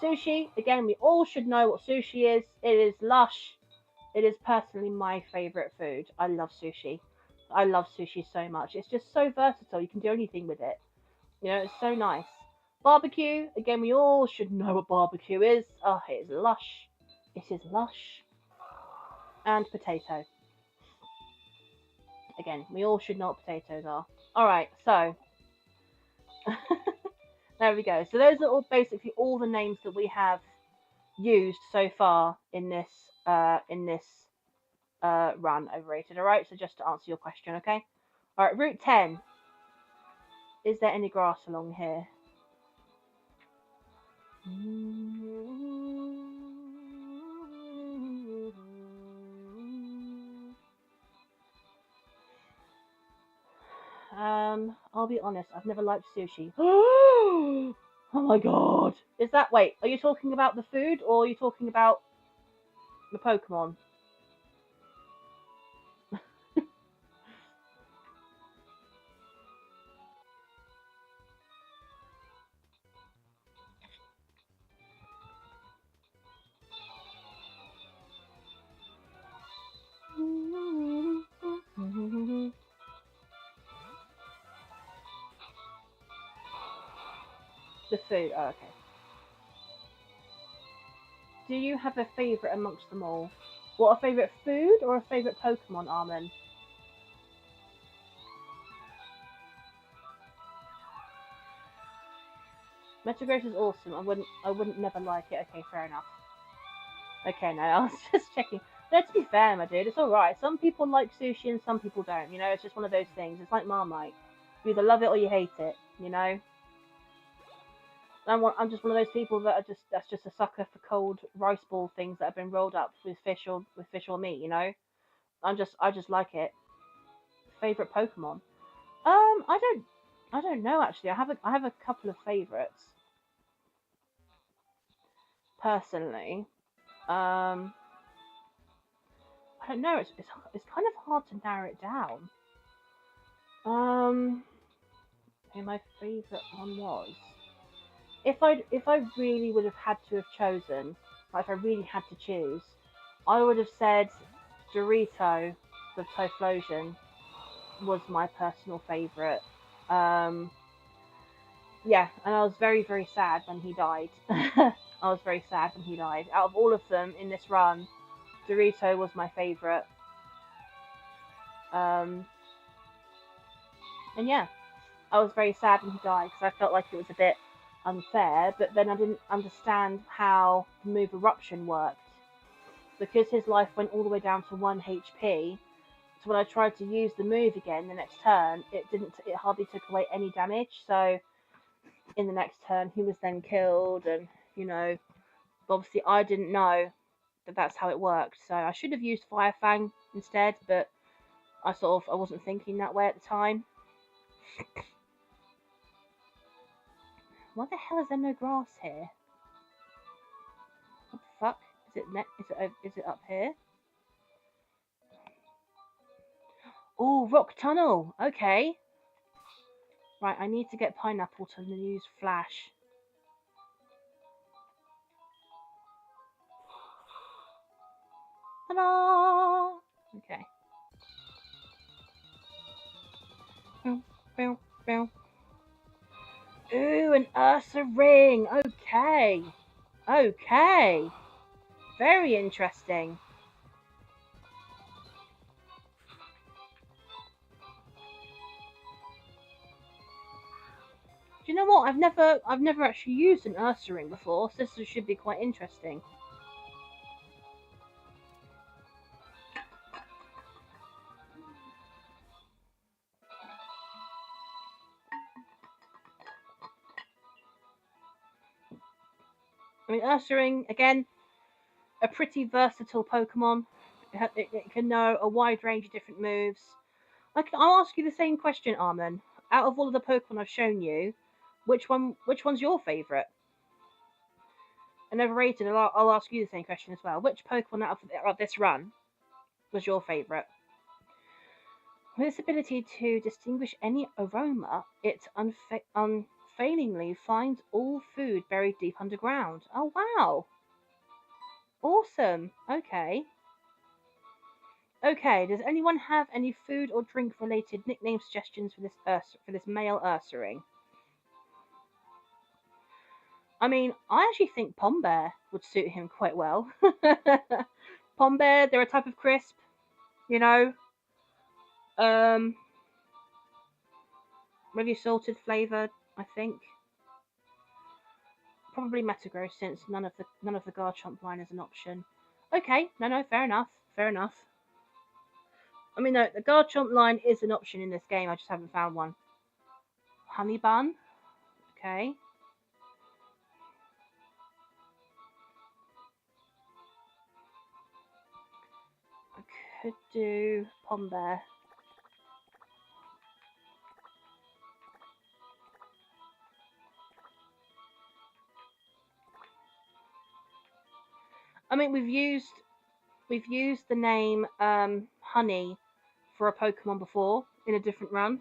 Speaker 1: Sushi. Again, we all should know what sushi is. It is lush. It is personally my favourite food. I love sushi. I love sushi so much. It's just so versatile. You can do anything with it. You know, it's so nice. Barbecue, again, we all should know what barbecue is. Oh, it is lush. It is lush. And potato. Again, we all should know what potatoes are. Alright, so. There we go. So those are all basically all the names that we have used so far in this run overrated. Alright, so just to answer your question, okay? Alright, Route 10. Is there any grass along here? I'll be honest, I've never liked sushi. Oh my god. Is that, wait, are you talking about the food or are you talking about the Pokemon? The food, oh, okay. Do you have a favourite amongst them all? What, a favourite food or a favourite Pokemon, Armin? Metagross is awesome. I wouldn't never like it. Okay, fair enough. Okay, no, I was just checking. No, to be fair, my dude, it's alright. Some people like sushi and some people don't, you know? It's just one of those things. It's like Marmite. You either love it or you hate it, you know? I'm just one of those people that's just a sucker for cold rice ball things that have been rolled up with fish or meat, you know? I just like it. Favorite Pokemon? I don't know actually. I have a couple of favorites personally. I don't know. It's kind of hard to narrow it down. Who my favorite one was? If I really would have had to have chosen, like if I really had to choose, I would have said Dorito the Typhlosion was my personal favourite. Um, yeah, and I was very, very sad when he died. I was very sad when he died. Out of all of them in this run, Dorito was my favourite. Um, and yeah, I was very sad when he died because I felt like it was a bit unfair, but then I didn't understand how the move Eruption worked. Because his life went all the way down to 1 HP, so when I tried to use the move again the next turn, it hardly took away any damage, so in the next turn he was then killed, and, you know, obviously I didn't know that that's how it worked, so I should have used Fire Fang instead, but I wasn't thinking that way at the time. Why the hell is there no grass here? What the fuck? Is it up here? Oh, rock tunnel. Okay. Right, I need to get pineapple to use flash. Ta-da! Okay. Ooh, an Ursa ring. Okay. Okay. Very interesting. Do you know what? I've never actually used an Ursa ring before, so this should be quite interesting. I mean, Ursaring, again, a pretty versatile Pokemon. It can know a wide range of different moves. I'll ask you the same question, Armin. Out of all of the Pokemon I've shown you, which one's your favourite? And overrated, I'll ask you the same question as well. Which Pokemon out of this run was your favourite? With its ability to distinguish any aroma, it unfailingly finds all food buried deep underground. Oh wow! Awesome. Okay. Okay. Does anyone have any food or drink related nickname suggestions for this male Ursaring? I mean, I actually think Pom Bear would suit him quite well. Pom Bear, they're a type of crisp, you know. Um, really salted flavour, I think. Probably Metagross since none of the Garchomp line is an option. Okay, no, fair enough, fair enough. I mean, no, the Garchomp line is an option in this game. I just haven't found one. Honey Bun, okay. I could do Pom Bear. I mean, we've used the name Honey for a Pokemon before in a different run.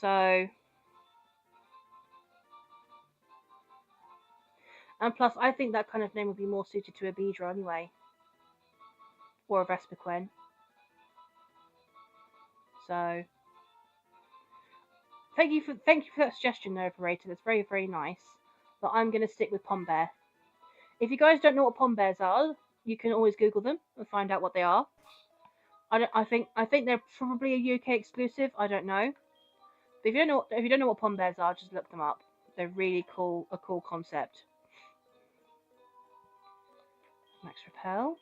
Speaker 1: So, and plus, I think that kind of name would be more suited to a Beedrill anyway, or a Vespiquen. So, thank you for that suggestion, though, operator. That's very very nice. But I'm going to stick with Pom Bear. If you guys don't know what Pom Bears are, you can always Google them and find out what they are. I think they're probably a UK exclusive. I don't know. But if you don't know what Pom Bears are, just look them up. They're really cool. A cool concept. Max Repel.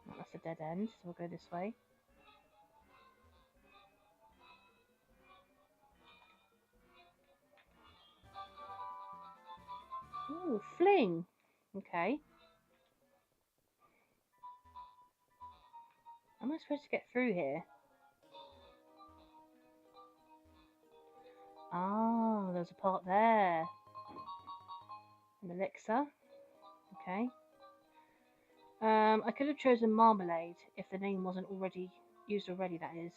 Speaker 1: Oh, that's a dead end, so we'll go this way. Ooh, Fling. Okay. How am I supposed to get through here? Oh, there's a part there. An elixir. Okay. I could have chosen Marmalade if the name wasn't already used already. That is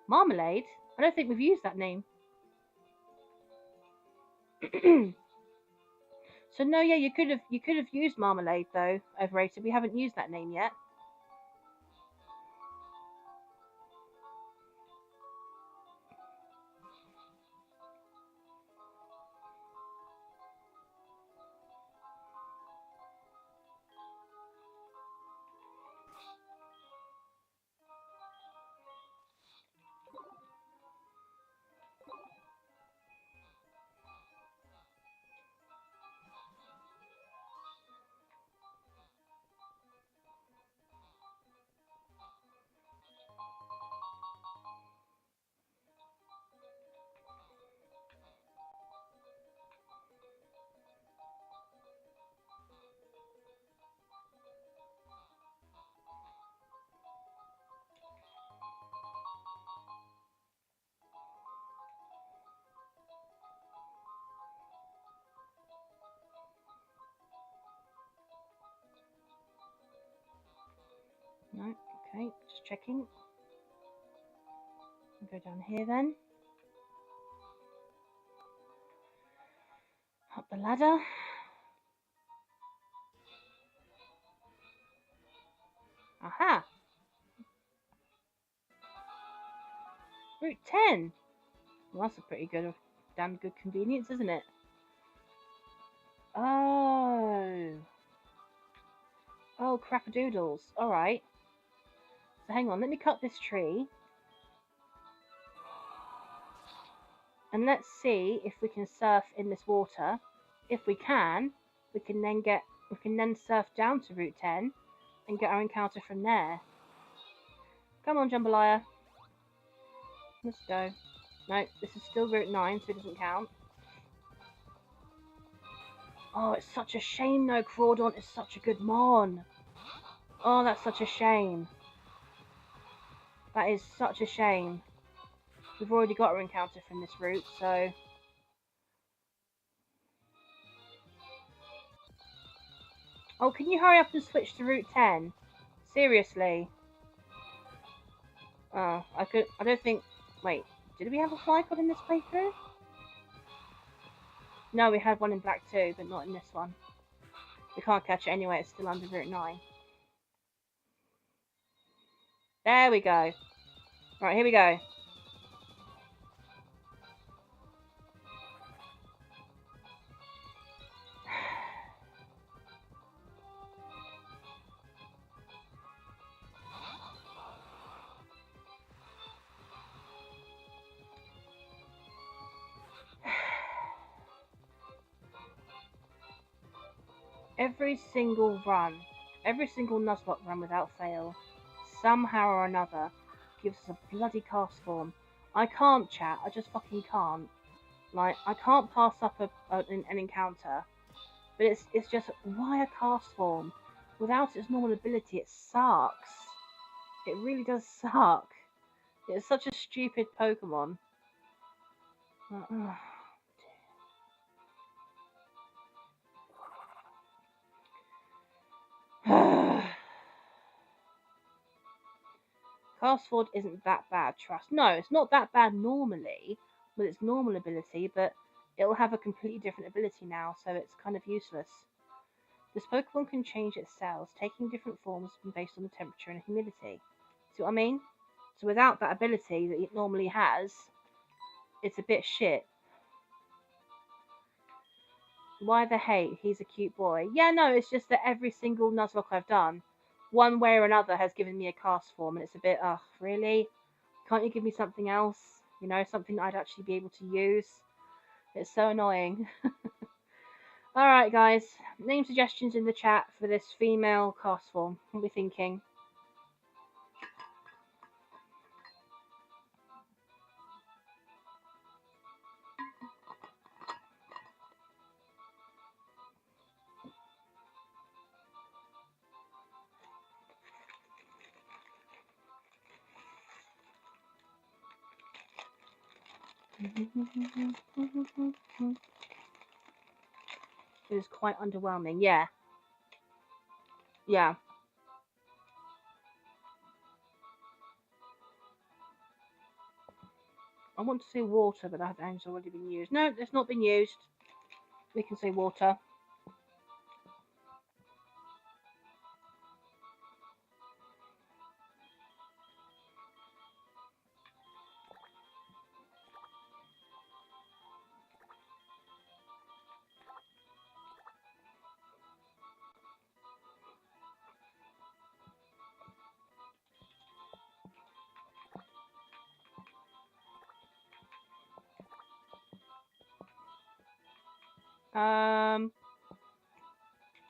Speaker 1: Marmalade. I don't think we've used that name. So no, yeah, you could have used Marmalade though, Overrated. We haven't used that name yet. No, okay, just checking. I'll go down here then. Up the ladder. Aha! Route 10. Well, that's a pretty good, damn good convenience, isn't it? Oh. Oh, crap-a-doodles. Alright. So hang on, let me cut this tree. And let's see if we can surf in this water. If we can, we can then surf down to Route 10 and get our encounter from there. Come on, Jambalaya. Let's go. No, this is still Route 9, so it doesn't count. Oh, it's such a shame though. Crawdaunt is such a good mon. Oh, that's such a shame. That is such a shame. We've already got our encounter from this route, so... Oh, can you hurry up and switch to Route 10? Seriously. Oh, I don't think... Wait, did we have a Flycon in this playthrough? No, we had one in Black 2, but not in this one. We can't catch it anyway, it's still under Route 9. There we go. Right, here we go. Every single run, every single Nuzlocke run without fail, somehow or another, gives us a bloody cast form. I can't, chat. I just fucking can't. Like, I can't pass up an encounter. But it's just, why a cast form? Without its normal ability, it sucks. It really does suck. It's such a stupid Pokemon. Castforward isn't that bad, trust. No, it's not that bad normally with its normal ability, but it'll have a completely different ability now, so it's kind of useless. This Pokemon can change its cells, taking different forms based on the temperature and humidity. See what I mean? So without that ability that it normally has, it's a bit shit. Why the hate? He's a cute boy. Yeah, no, it's just that every single Nuzlocke I've done, one way or another, has given me a cast form, and it's a bit, ugh, really? Can't you give me something else? You know, something that I'd actually be able to use? It's so annoying. Alright, guys. Name suggestions in the chat for this female cast form. What are we thinking? It was quite underwhelming. Yeah. Yeah. I want to say water, but that has already been used. No, it's not been used. We can say water.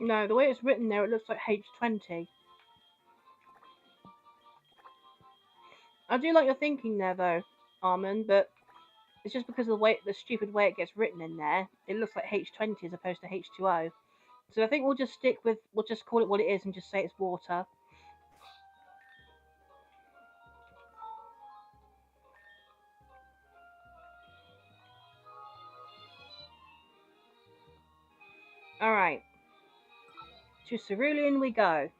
Speaker 1: No, the way it's written there, it looks like H20. I do like your thinking there, though, Armin, but it's just because of the stupid way it gets written in there. It looks like H20 as opposed to H2O. So I think we'll just we'll just call it what it is and just say it's water. Alright. To Cerulean we go.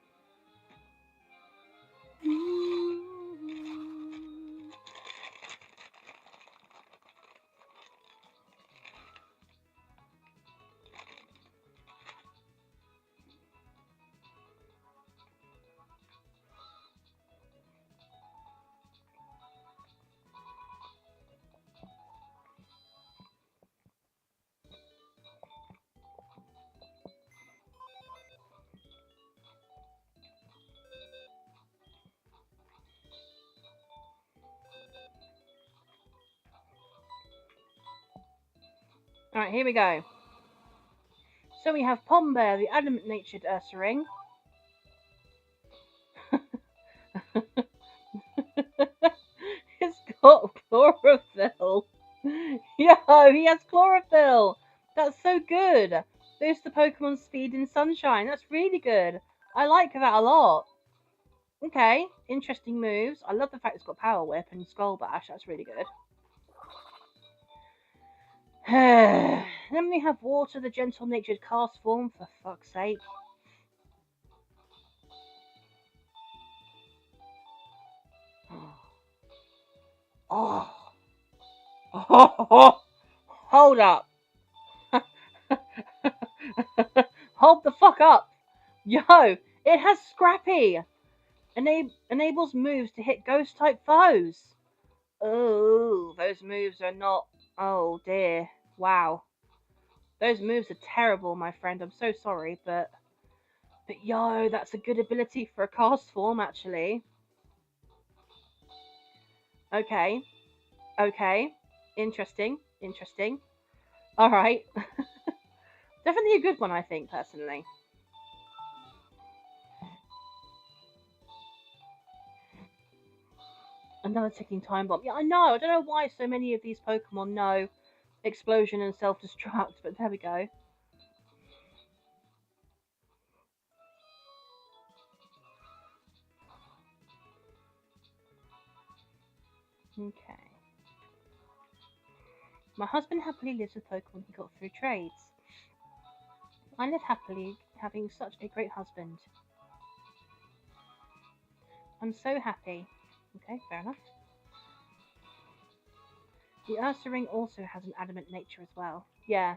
Speaker 1: Alright, here we go. So we have Pombear, the adamant-natured Ursaring. It's got chlorophyll. Yo, he has chlorophyll. That's so good. Boost the Pokemon's speed in sunshine. That's really good. I like that a lot. Okay, interesting moves. I love the fact it's got Power Whip and Skull Bash. That's really good. Then we have Water, the gentle-natured cast form, for fuck's sake. Oh. Oh. Hold up. Hold the fuck up. Yo, it has Scrappy. Enables moves to hit ghost-type foes. Oh, those moves are not. Oh dear. Wow. Those moves are terrible, my friend. I'm so sorry, but yo, that's a good ability for a cast form, actually. Okay. Okay. Interesting. Interesting. All right. Definitely a good one, I think, personally. Another ticking time bomb. Yeah, I know. I don't know why so many of these Pokemon know explosion and self destruct, but there we go. Okay. My husband happily lives with Pokemon he got through trades. I live happily, having such a great husband. I'm so happy. Okay, fair enough. The Ursa Ring also has an adamant nature as well. Yeah.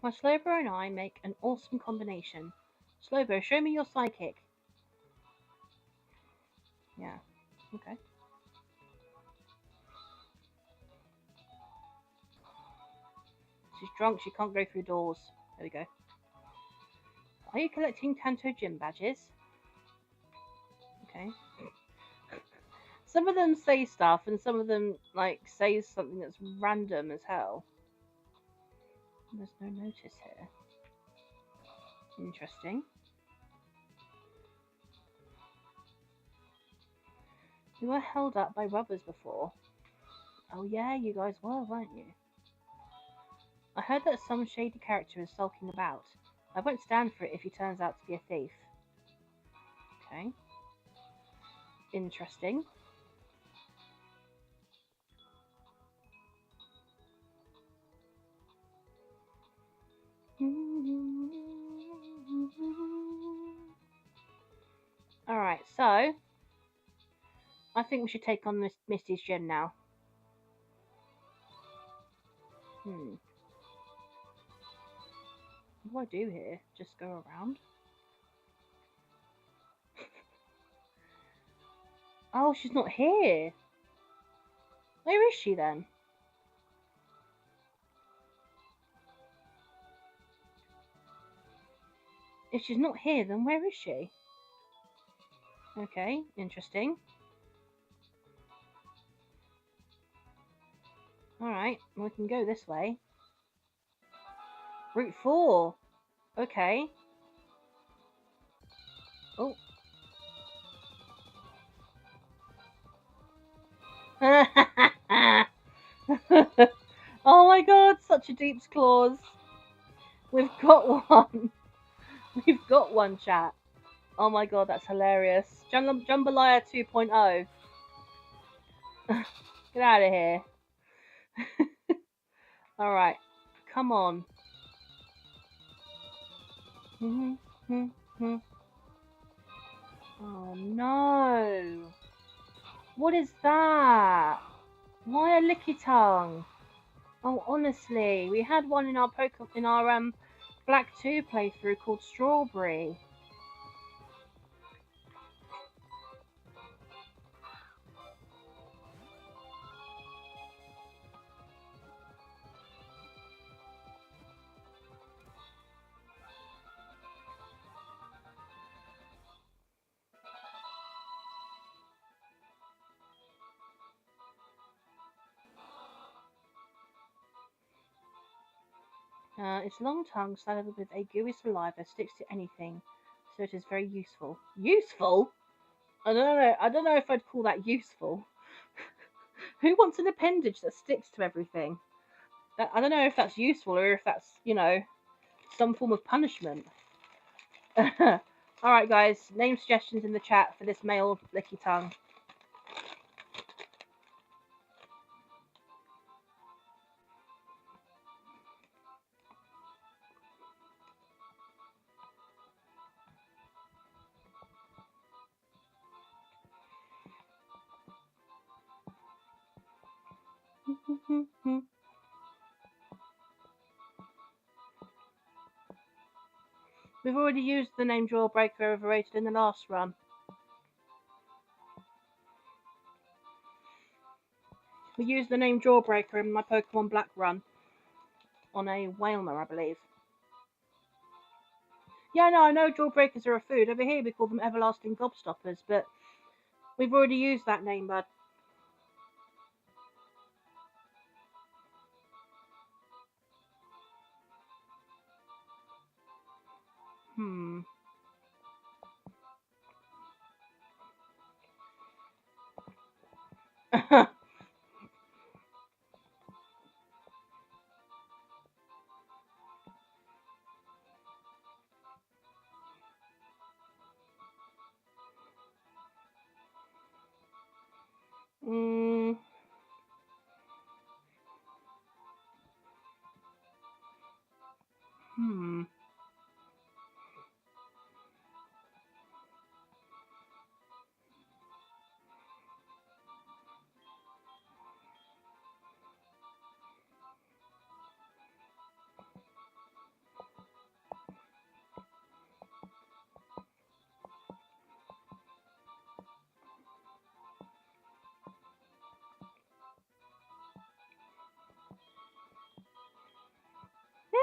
Speaker 1: My Slowbro and I make an awesome combination. Slowbro, show me your psychic. Yeah. Okay. She's drunk, she can't go through doors. There we go. Are you collecting Kanto gym badges? Okay. Some of them say stuff, and some of them like say something that's random as hell. There's no notice here. Interesting. You were held up by robbers before. Oh yeah, you guys were, weren't you? I heard that some shady character is sulking about. I won't stand for it if he turns out to be a thief. Okay. Interesting. Alright, so I think we should take on this Misty's gym now. What do I do here? Just go around? Oh, she's not here. Where is she then? If she's not here, then where is she? Okay, interesting. Alright, we can go this way. Route 4. Okay. Oh. Oh my god, such a deep's claws. We've got one. We've got one, chat. Oh my god, that's hilarious. Jambalaya 2.0. Get out of here. Alright, come on. Oh no. What is that? Why a licky tongue? Oh, honestly, we had one in our Black 2 playthrough called Strawberry. Its long tongue, studded with a gooey saliva, sticks to anything, so it is very useful. Useful? I don't know. I don't know if I'd call that useful. Who wants an appendage that sticks to everything? I don't know if that's useful or if that's, some form of punishment. Alright, guys, name suggestions in the chat for this male licky tongue. We've already used the name Jawbreaker overrated in the last run. We used the name Jawbreaker in my Pokemon Black run on a Wailmer, I believe. Yeah, no, I know Jawbreakers are a food. Over here we call them Everlasting Gobstoppers, but we've already used that name, bud. Hmm. mm. Hmm.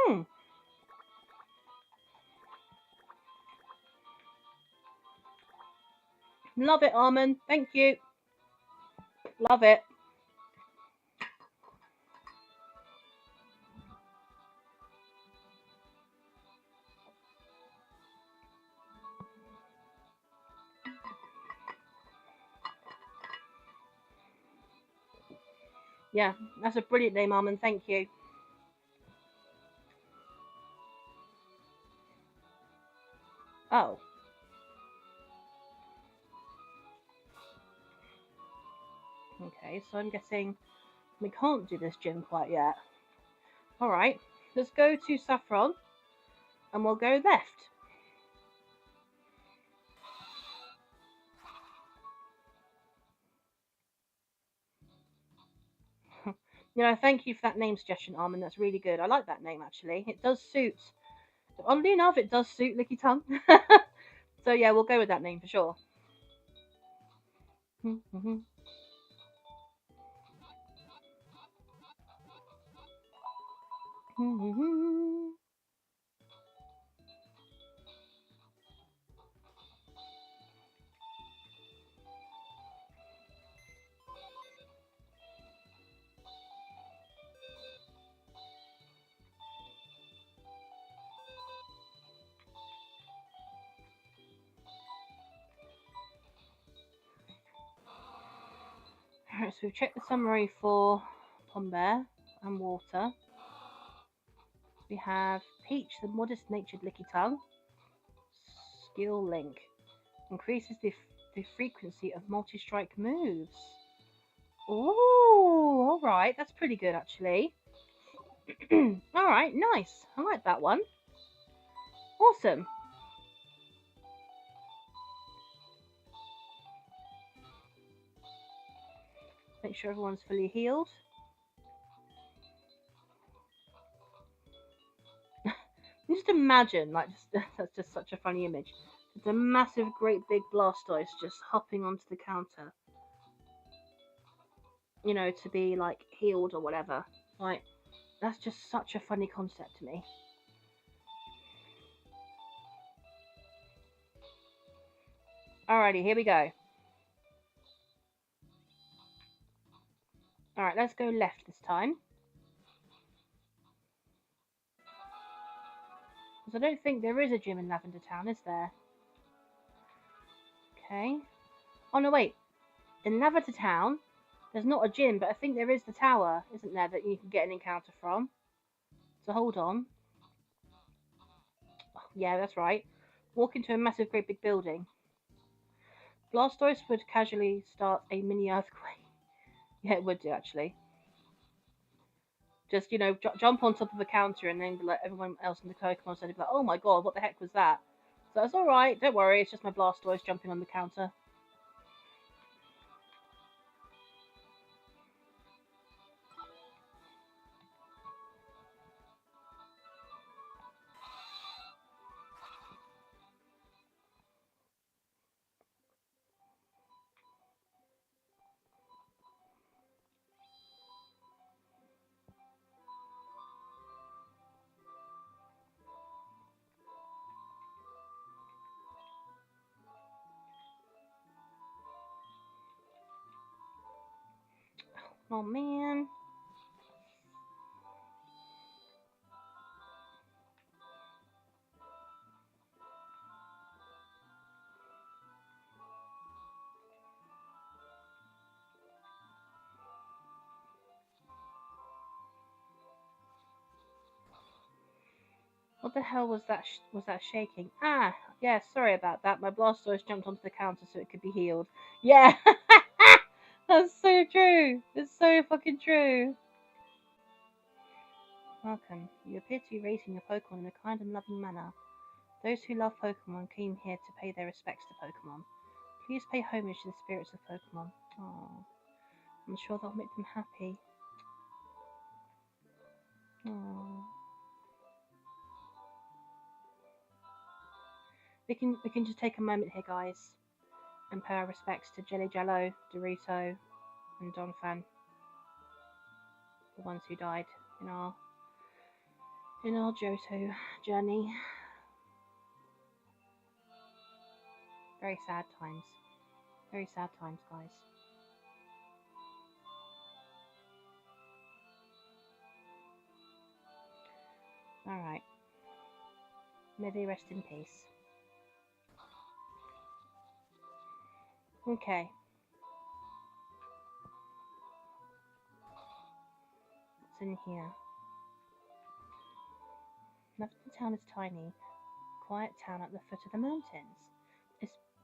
Speaker 1: Hmm. Love it, Armin. Thank you. Love it. Yeah, that's a brilliant name, Armin. Thank you. Oh. Okay, so I'm guessing we can't do this gym quite yet. Alright, let's go to Saffron and we'll go left. Thank you for that name suggestion, Armin. That's really good. I like that name actually. It does suit. Oddly enough, it does suit Licky Tongue. So yeah, we'll go with that name for sure. Alright, so we've checked the summary for Pombear and Water. We have Peach, the modest-natured Licky Tongue. Skill Link. Increases the frequency of multi-strike moves. Ooh, alright, that's pretty good actually. Alright, nice. I like that one. Awesome. Make sure everyone's fully healed. Just imagine, like, that's just such a funny image. It's a massive, great big Blastoise just hopping onto the counter. To be like healed or whatever. Like, that's just such a funny concept to me. Alrighty, here we go. Alright, let's go left this time. Because I don't think there is a gym in Lavender Town, is there? Okay. Oh no, wait. In Lavender Town, there's not a gym, but I think there is the tower, isn't there, that you can get an encounter from. So hold on. Oh, yeah, that's right. Walk into a massive, great big building. Blastoise would casually start a mini earthquake. Yeah, it would do actually. Just jump on top of the counter and then like everyone else in the Pokemon Center be like, "Oh my god, what the heck was that?" So that's all right. Don't worry, it's just my Blastoise jumping on the counter. Oh man. What the hell was that? Was that shaking? Ah, yeah. Sorry about that. My Blastoise jumped onto the counter so it could be healed. Yeah, that's so true. It's so fucking true. Welcome. You appear to be raising your Pokemon in a kind and loving manner. Those who love Pokemon came here to pay their respects to Pokemon. Please pay homage to the spirits of Pokemon. Oh, I'm sure that'll make them happy. Oh. We can just take a moment here, guys, and pay our respects to Jelly Jello, Dorito, and Donphan, the ones who died in our Johto journey. Very sad times. Very sad times, guys. Alright. May they rest in peace. Okay. What's in here? Nothing town is tiny. Quiet town at the foot of the mountains.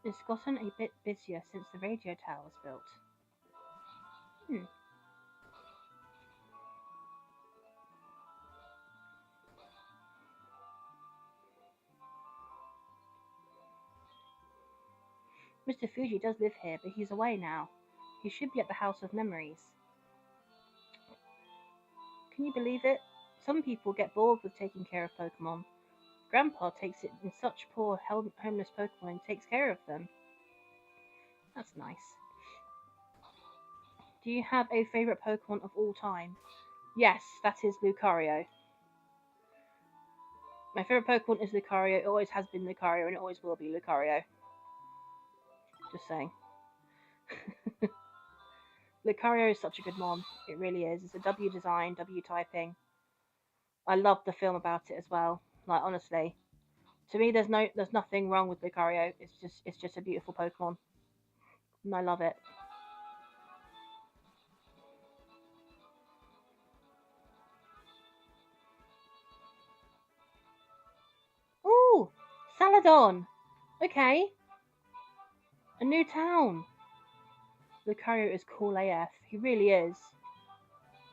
Speaker 1: It's gotten a bit busier since the radio tower was built. Hmm. Mr. Fuji does live here, but he's away now. He should be at the House of Memories. Can you believe it? Some people get bored with taking care of Pokemon. Grandpa takes it in such poor, homeless Pokemon and takes care of them. That's nice. Do you have a favourite Pokemon of all time? Yes, that is Lucario. My favourite Pokemon is Lucario. It always has been Lucario, and it always will be Lucario. Just saying. Lucario is such a good mon. It really is. It's a W design, W typing. I love the film about it as well. Like honestly, to me, there's nothing wrong with Lucario. It's just a beautiful Pokemon, and I love it. Ooh, Saladon. Okay, a new town. Lucario is cool AF. He really is.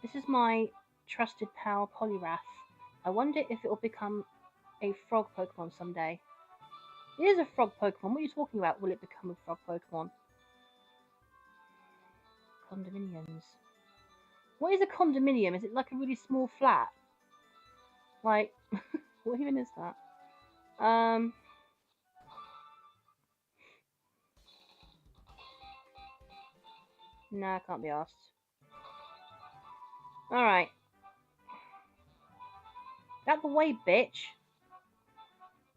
Speaker 1: This is my trusted pal Poliwrath. I wonder if it will become a frog Pokemon someday. It is a frog Pokemon. What are you talking about? Will it become a frog Pokemon? Condominiums. What is a condominium? Is it like a really small flat? Like, what even is that? No, I can't be asked. Alright. Out the way, bitch.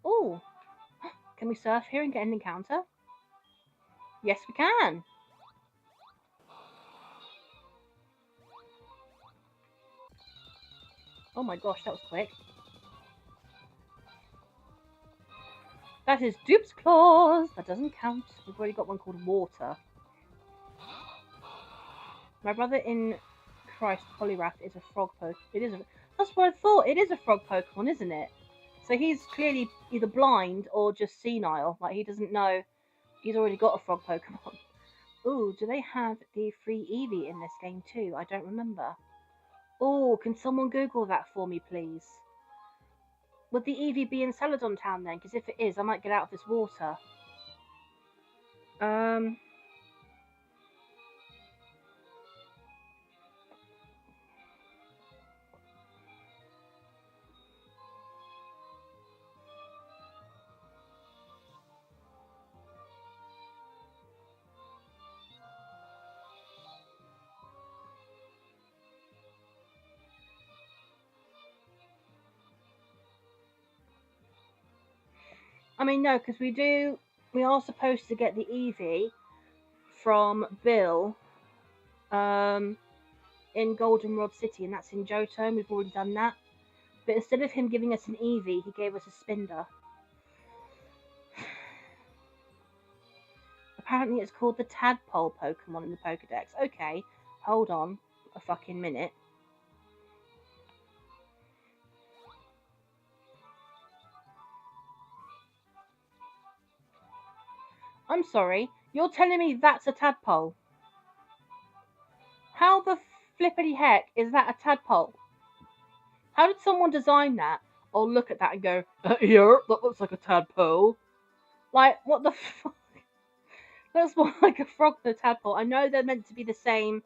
Speaker 1: Oh, can we surf here and get an encounter? Yes, we can. Oh my gosh, that was quick. That is Dupe's Claws. That doesn't count. We've already got one called Water. My brother in Christ, Poliwrath, is a frog Pokemon. It is. That's what I thought. It is a frog Pokemon, isn't it? So he's clearly either blind or just senile. Like he doesn't know he's already got a frog Pokemon. Ooh, do they have the free Eevee in this game too? I don't remember. Oh, can someone Google that for me, please? Would the Eevee be in Celadon Town then? Because if it is, I might get out of this water. Um. I mean, no, because we are supposed to get the Eevee from Bill. in Goldenrod City, and that's in Johto, and we've already done that. But instead of him giving us an Eevee, he gave us a Spinder. Apparently it's called the Tadpole Pokemon in the Pokedex. Okay, hold on a fucking minute. I'm sorry, you're telling me that's a tadpole? How the flippity heck is that a tadpole? How did someone design that? Or look at that and go, yeah, that looks like a tadpole. Like, what the fuck? That's more like a frog than a tadpole. I know they're meant to be the same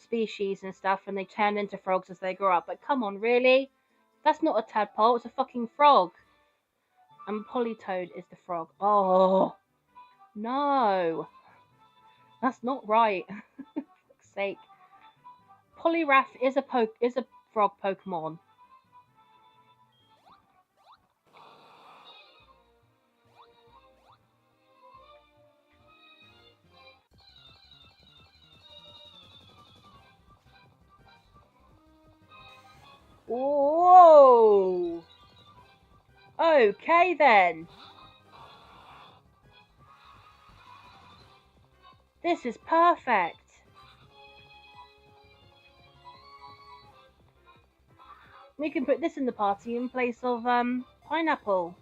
Speaker 1: species and stuff, and they turn into frogs as they grow up, but come on, really? That's not a tadpole, it's a fucking frog. And Politoed is the frog. Oh, no. That's not right. For fuck's sake. Poliwrath is a frog Pokemon. Whoa! Okay then. This is perfect. We can put this in the party in place of pineapple.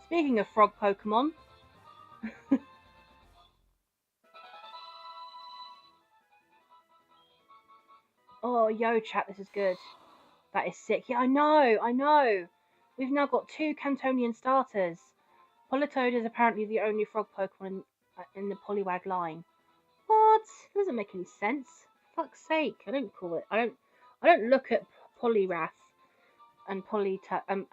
Speaker 1: Speaking of frog Pokemon. Oh, yo, chat, this is good. That is sick. Yeah, I know. We've now got 2 Cantonian starters. Politoed is apparently the only frog Pokemon in the Poliwag line. What? Doesn't make any sense. Fuck's sake! I don't look at Poliwrath and Poliwhirl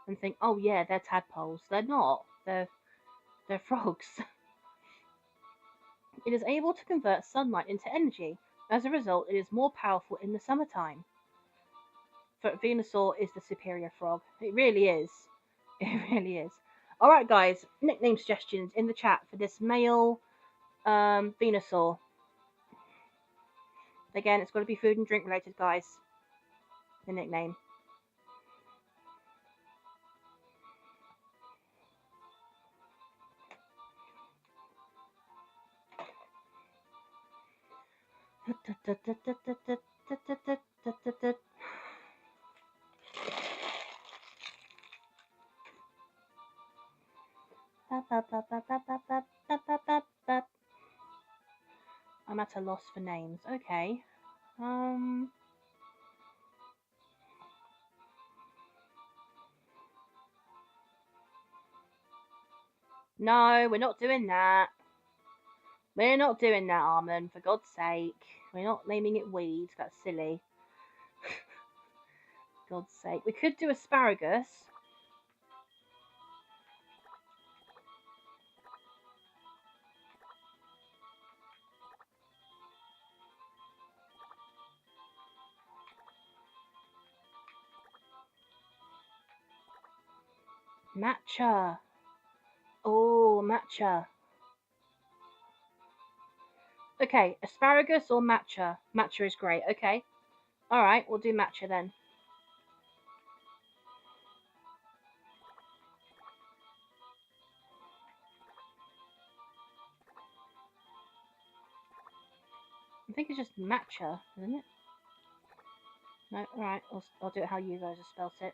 Speaker 1: and think, oh yeah, they're tadpoles. They're not. They're frogs. It is able to convert sunlight into energy. As a result, it is more powerful in the summertime. But Venusaur is the superior frog. It really is. It really is. Alright guys, nickname suggestions in the chat for this male Venusaur. Again, it's got to be food and drink related, guys. The nickname. I'm at a loss for names. Okay. No, we're not doing that. We're not doing that, Armin, for God's sake. We're not naming it weed. That's silly. God's sake. We could do asparagus. Matcha. Oh, matcha. Okay, asparagus or matcha? Matcha is great. Okay. Alright, we'll do matcha then. I think it's just matcha, isn't it? No, alright, I'll do it how you guys have spelt it.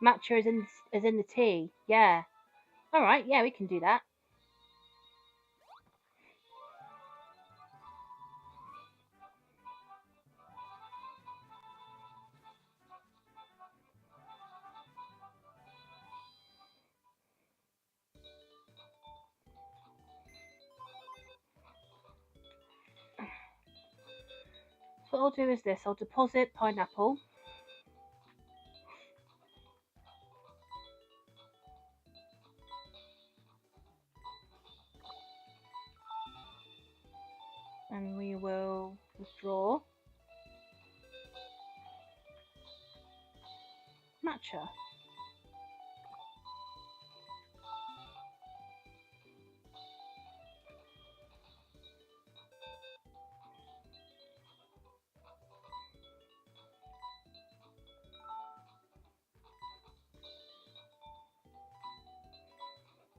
Speaker 1: Matcha is in the tea. Yeah. Alright, yeah, we can do that. So what I'll do is this. I'll deposit pineapple. And we will withdraw matcha.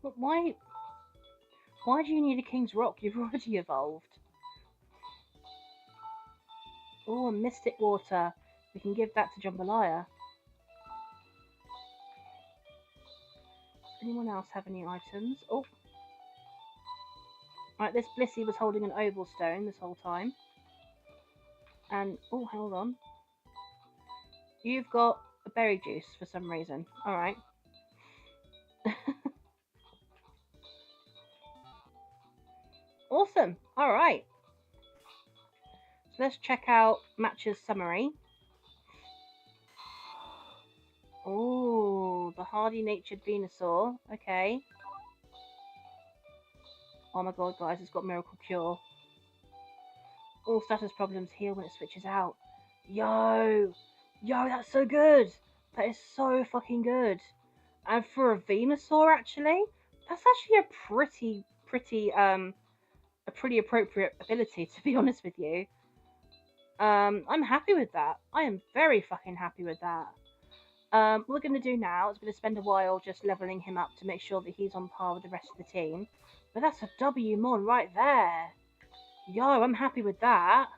Speaker 1: But why do you need a King's Rock? You've already evolved. Oh, and Mystic Water. We can give that to Jambalaya. Anyone else have any items? Oh. Right, this Blissey was holding an oval stone this whole time. And, oh, hold on. You've got a berry juice for some reason. Alright. Awesome. Alright. So let's check out Match's summary. Oh, the hardy-natured Venusaur. Okay. Oh my god, guys, it's got Miracle Cure. All status problems heal when it switches out. Yo! Yo, that's so good! That is so fucking good. And for a Venusaur, actually, that's actually a pretty appropriate ability, to be honest with you. I'm happy with that. I am very fucking happy with that. What we're going to do now is we're going to spend a while just leveling him up to make sure that he's on par with the rest of the team. But that's a Wmon right there. Yo, I'm happy with that.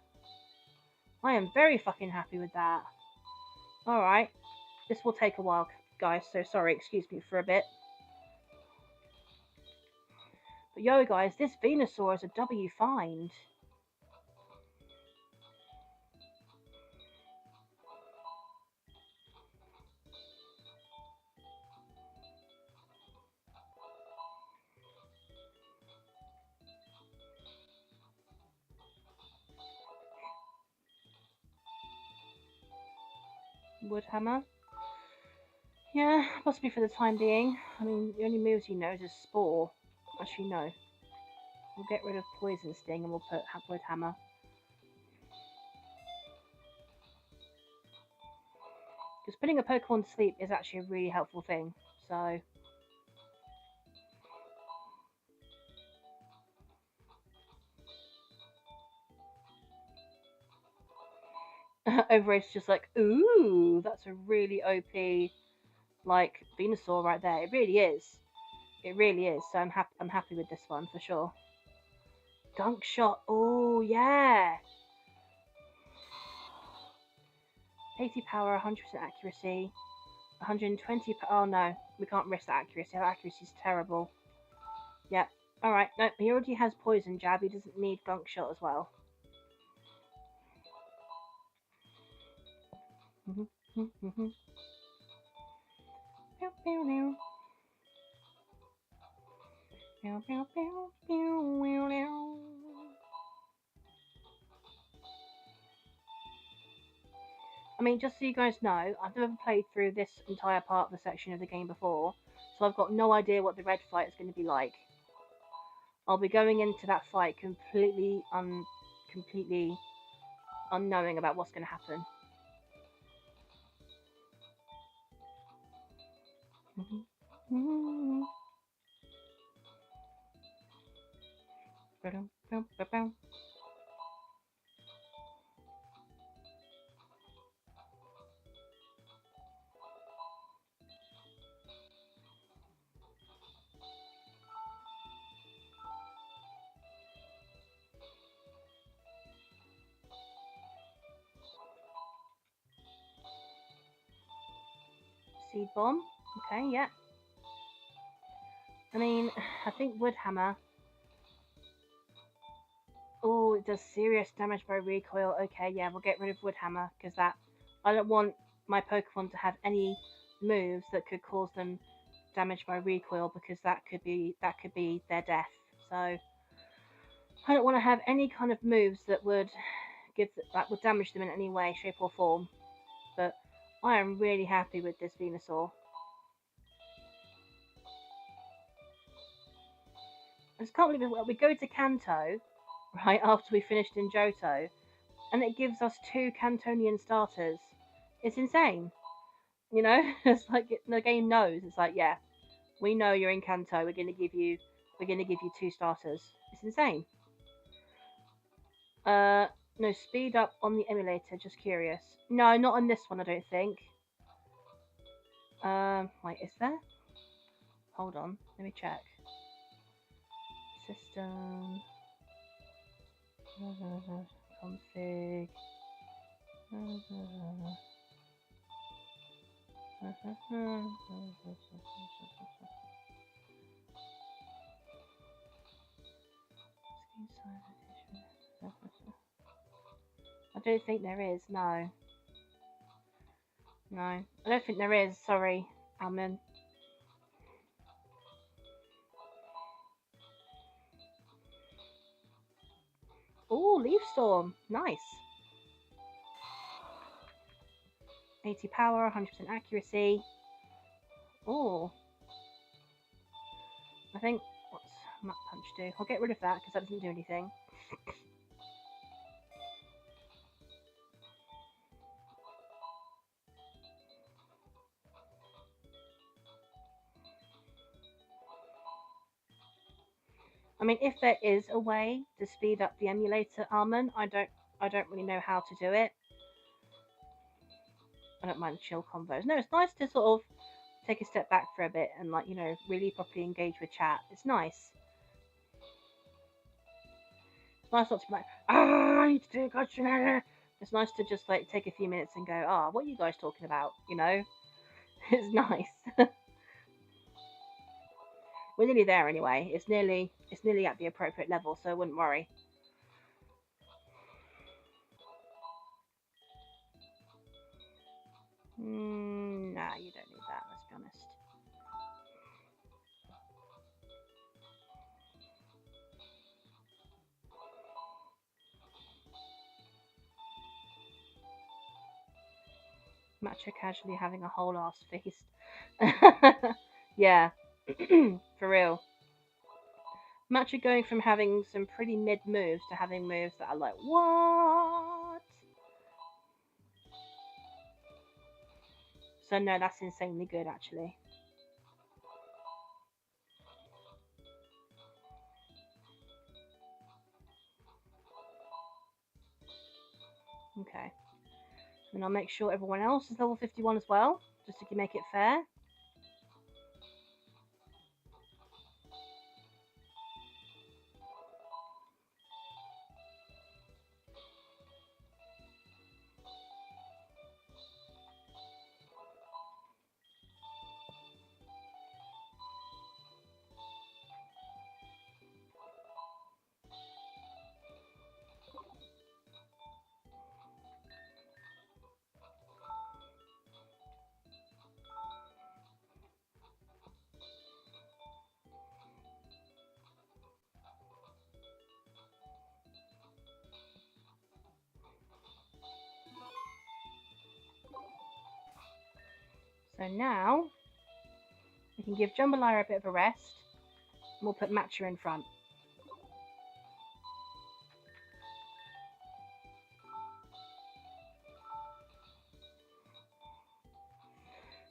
Speaker 1: I am very fucking happy with that. Alright. This will take a while, guys, so sorry, excuse me for a bit. But yo, guys, this Venusaur is a W find. Woodhammer. Yeah, possibly for the time being. I mean, the only moves he knows is Spore. Actually, no. We'll get rid of Poison Sting and we'll put Woodhammer. Because putting a Pokemon to sleep is actually a really helpful thing. So... Overrate's just like, ooh, that's a really OP, like, Venusaur right there. It really is. It really is. So I'm happy with this one for sure. Gunk Shot. Oh yeah. 80 power, 100% accuracy, 120. Oh no, we can't risk that accuracy. Our accuracy is terrible. Yep. All right. No, he already has Poison Jab. He doesn't need Gunk Shot as well. I mean, just so you guys know, I've never played through this entire part of the section of the game before, so I've got no idea what the red fight is going to be like. I'll be going into that fight completely unknowing about what's going to happen. Seed Bomb. Okay, yeah. I mean, I think Woodhammer. Oh, it does serious damage by recoil. Okay, yeah, we'll get rid of Woodhammer because that I don't want my Pokemon to have any moves that could cause them damage by recoil because that could be their death. So I don't want to have any kind of moves that would damage them in any way, shape, or form. But I am really happy with this Venusaur. I just can't believe it. We go to Kanto, right, after we finished in Johto, and it gives us 2 Cantonian starters. It's insane. You know, it's like the game knows. It's like, yeah, we know you're in Kanto. We're gonna give you 2 starters. It's insane. Uh, no, speed up on the emulator. Just curious. No, not on this one. I don't think. Wait, is there? Hold on. Let me check. System. Config. I don't think there is. No. No. I don't think there is. Sorry, Alman. Oh, Leaf Storm. Nice. 80 power, 100% accuracy. Oh. I think, what's Map Punch do? I'll get rid of that because that doesn't do anything. I mean, if there is a way to speed up the emulator, Armin, I don't really know how to do it. I don't mind chill convos. No, it's nice to sort of take a step back for a bit and, like, you know, really properly engage with chat. It's nice. It's nice not to be like, I need to do a question. It's nice to just like take a few minutes and go, what are you guys talking about? You know, it's nice. We're nearly there anyway. It's nearly at the appropriate level, so I wouldn't worry. Nah, you don't need that. Let's be honest. Matcha casually having a whole ass feast. Yeah, for real. Matcha going from having some pretty mid moves to having moves that are like, what? So no, that's insanely good actually. Okay. And I'll make sure everyone else is level 51 as well, just to make it fair. So now we can give Jambalaya a bit of a rest, and we'll put Matcha in front.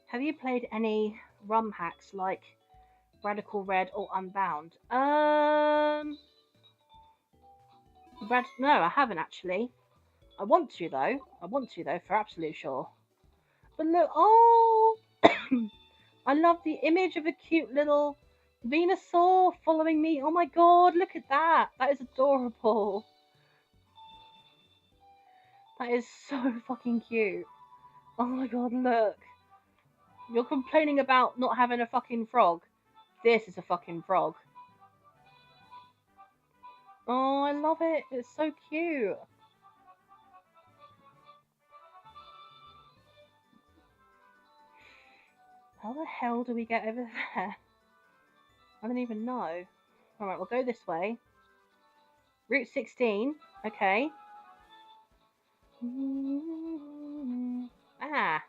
Speaker 1: Have you played any rum hacks like Radical Red or Unbound? No, I haven't actually. I want to though. For absolute sure. But look, I love the image of a cute little Venusaur following me. Oh my god, look at that. That is adorable. That is so fucking cute. Oh my god, look. You're complaining about not having a fucking frog. This is a fucking frog. Oh, I love it. It's so cute. How the hell do we get over there? I don't even know. Alright, we'll go this way. Route 16. Okay. Ah.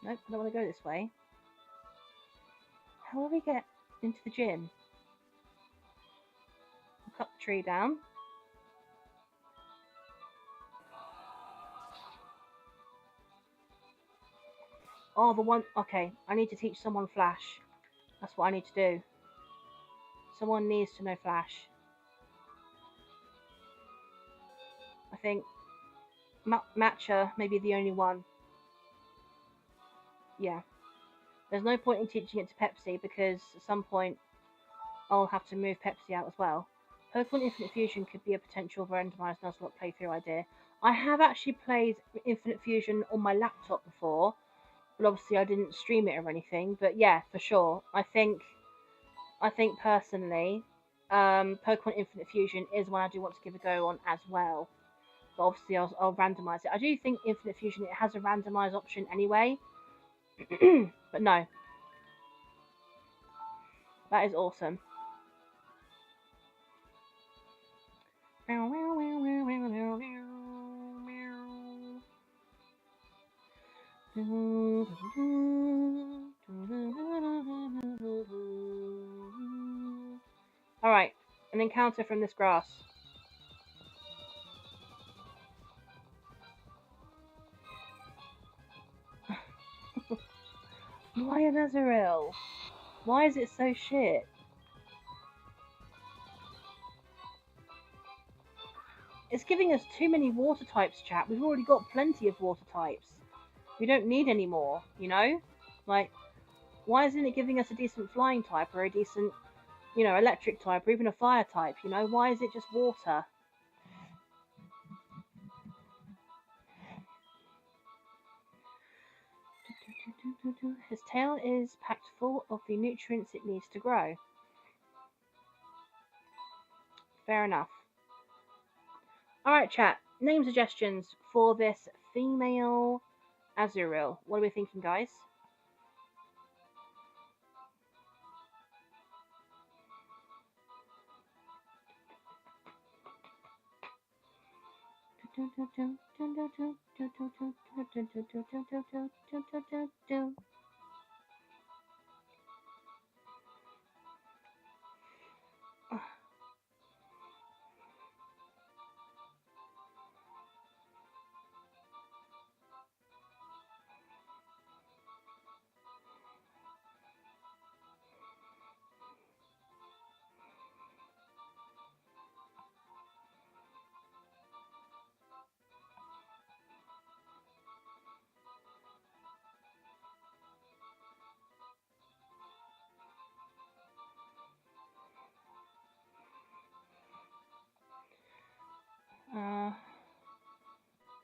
Speaker 1: Nope, I don't want to go this way. How do we get into the gym? We'll cut the tree down. Oh, the one. Okay, I need to teach someone Flash. That's what I need to do. Someone needs to know Flash. I think Matcha may be the only one. Yeah. There's no point in teaching it to Pepsi because at some point I'll have to move Pepsi out as well. Pokemon Infinite Fusion could be a potential randomised Nuzlocke playthrough idea. I have actually played Infinite Fusion on my laptop before, but obviously I didn't stream it or anything. But yeah, for sure. I think personally, Pokemon Infinite Fusion is one I do want to give a go on as well. But obviously I'll randomise it. I do think Infinite Fusion it has a randomise option anyway. But no, that is awesome. Alright, an encounter from this grass. Why an Azurill? Why is it so shit? It's giving us too many water types, chat. We've already got plenty of water types. We don't need any more, you know? Like, why isn't it giving us a decent flying type or a decent, electric type or even a fire type, you know? Why is it just water? His tail is packed full of the nutrients it needs to grow. Fair enough. Alright, chat. Name suggestions for this female Azurill. What are we thinking, guys?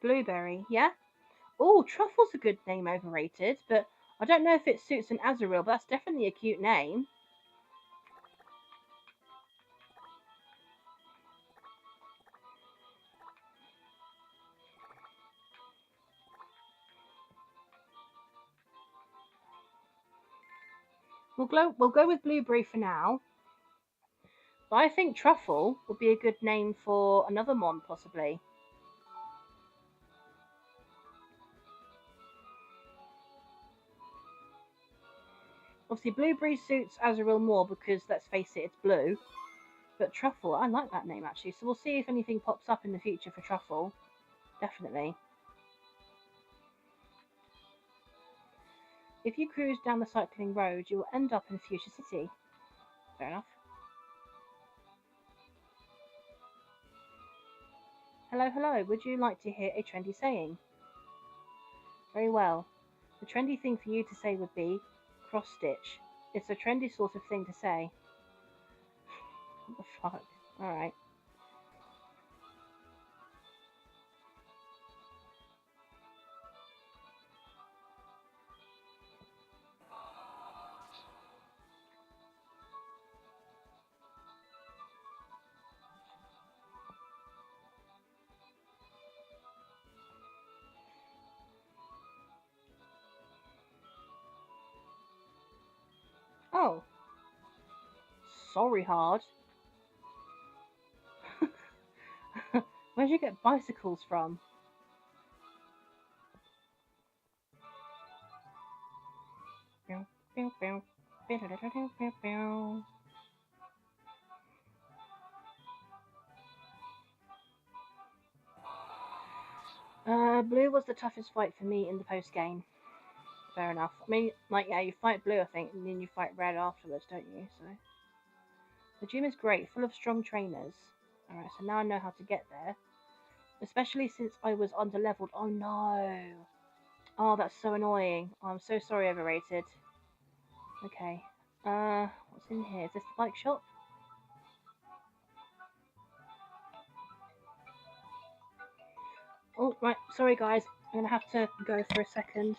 Speaker 1: Blueberry, yeah? Oh, Truffle's a good name, overrated, but I don't know if it suits an Azurill, but that's definitely a cute name. We'll go with Blueberry for now. But I think Truffle would be a good name for another Mon, possibly. Obviously, Blueberry suits Azurill more because, let's face it, it's blue. But Truffle, I like that name actually. So we'll see if anything pops up in the future for Truffle. Definitely. If you cruise down the cycling road, you will end up in Fuchsia City. Fair enough. Hello, hello. Would you like to hear a trendy saying? Very well. The trendy thing for you to say would be cross stitch. It's a trendy sort of thing to say. What the fuck? Alright. Oh. Sorry, hard. Where'd you get bicycles from? Blue was the toughest fight for me in the post game. fair enough. I mean, like, yeah, you fight blue, I think, and then you fight red afterwards, don't you? So the gym is great, full of strong trainers. Alright, so now I know how to get there. Especially since I was under-leveled. Oh no! Oh, that's so annoying. Oh, I'm so sorry, Overrated. Okay. What's in here? Is this the bike shop? Oh, right. Sorry, guys. I'm gonna have to go for a second.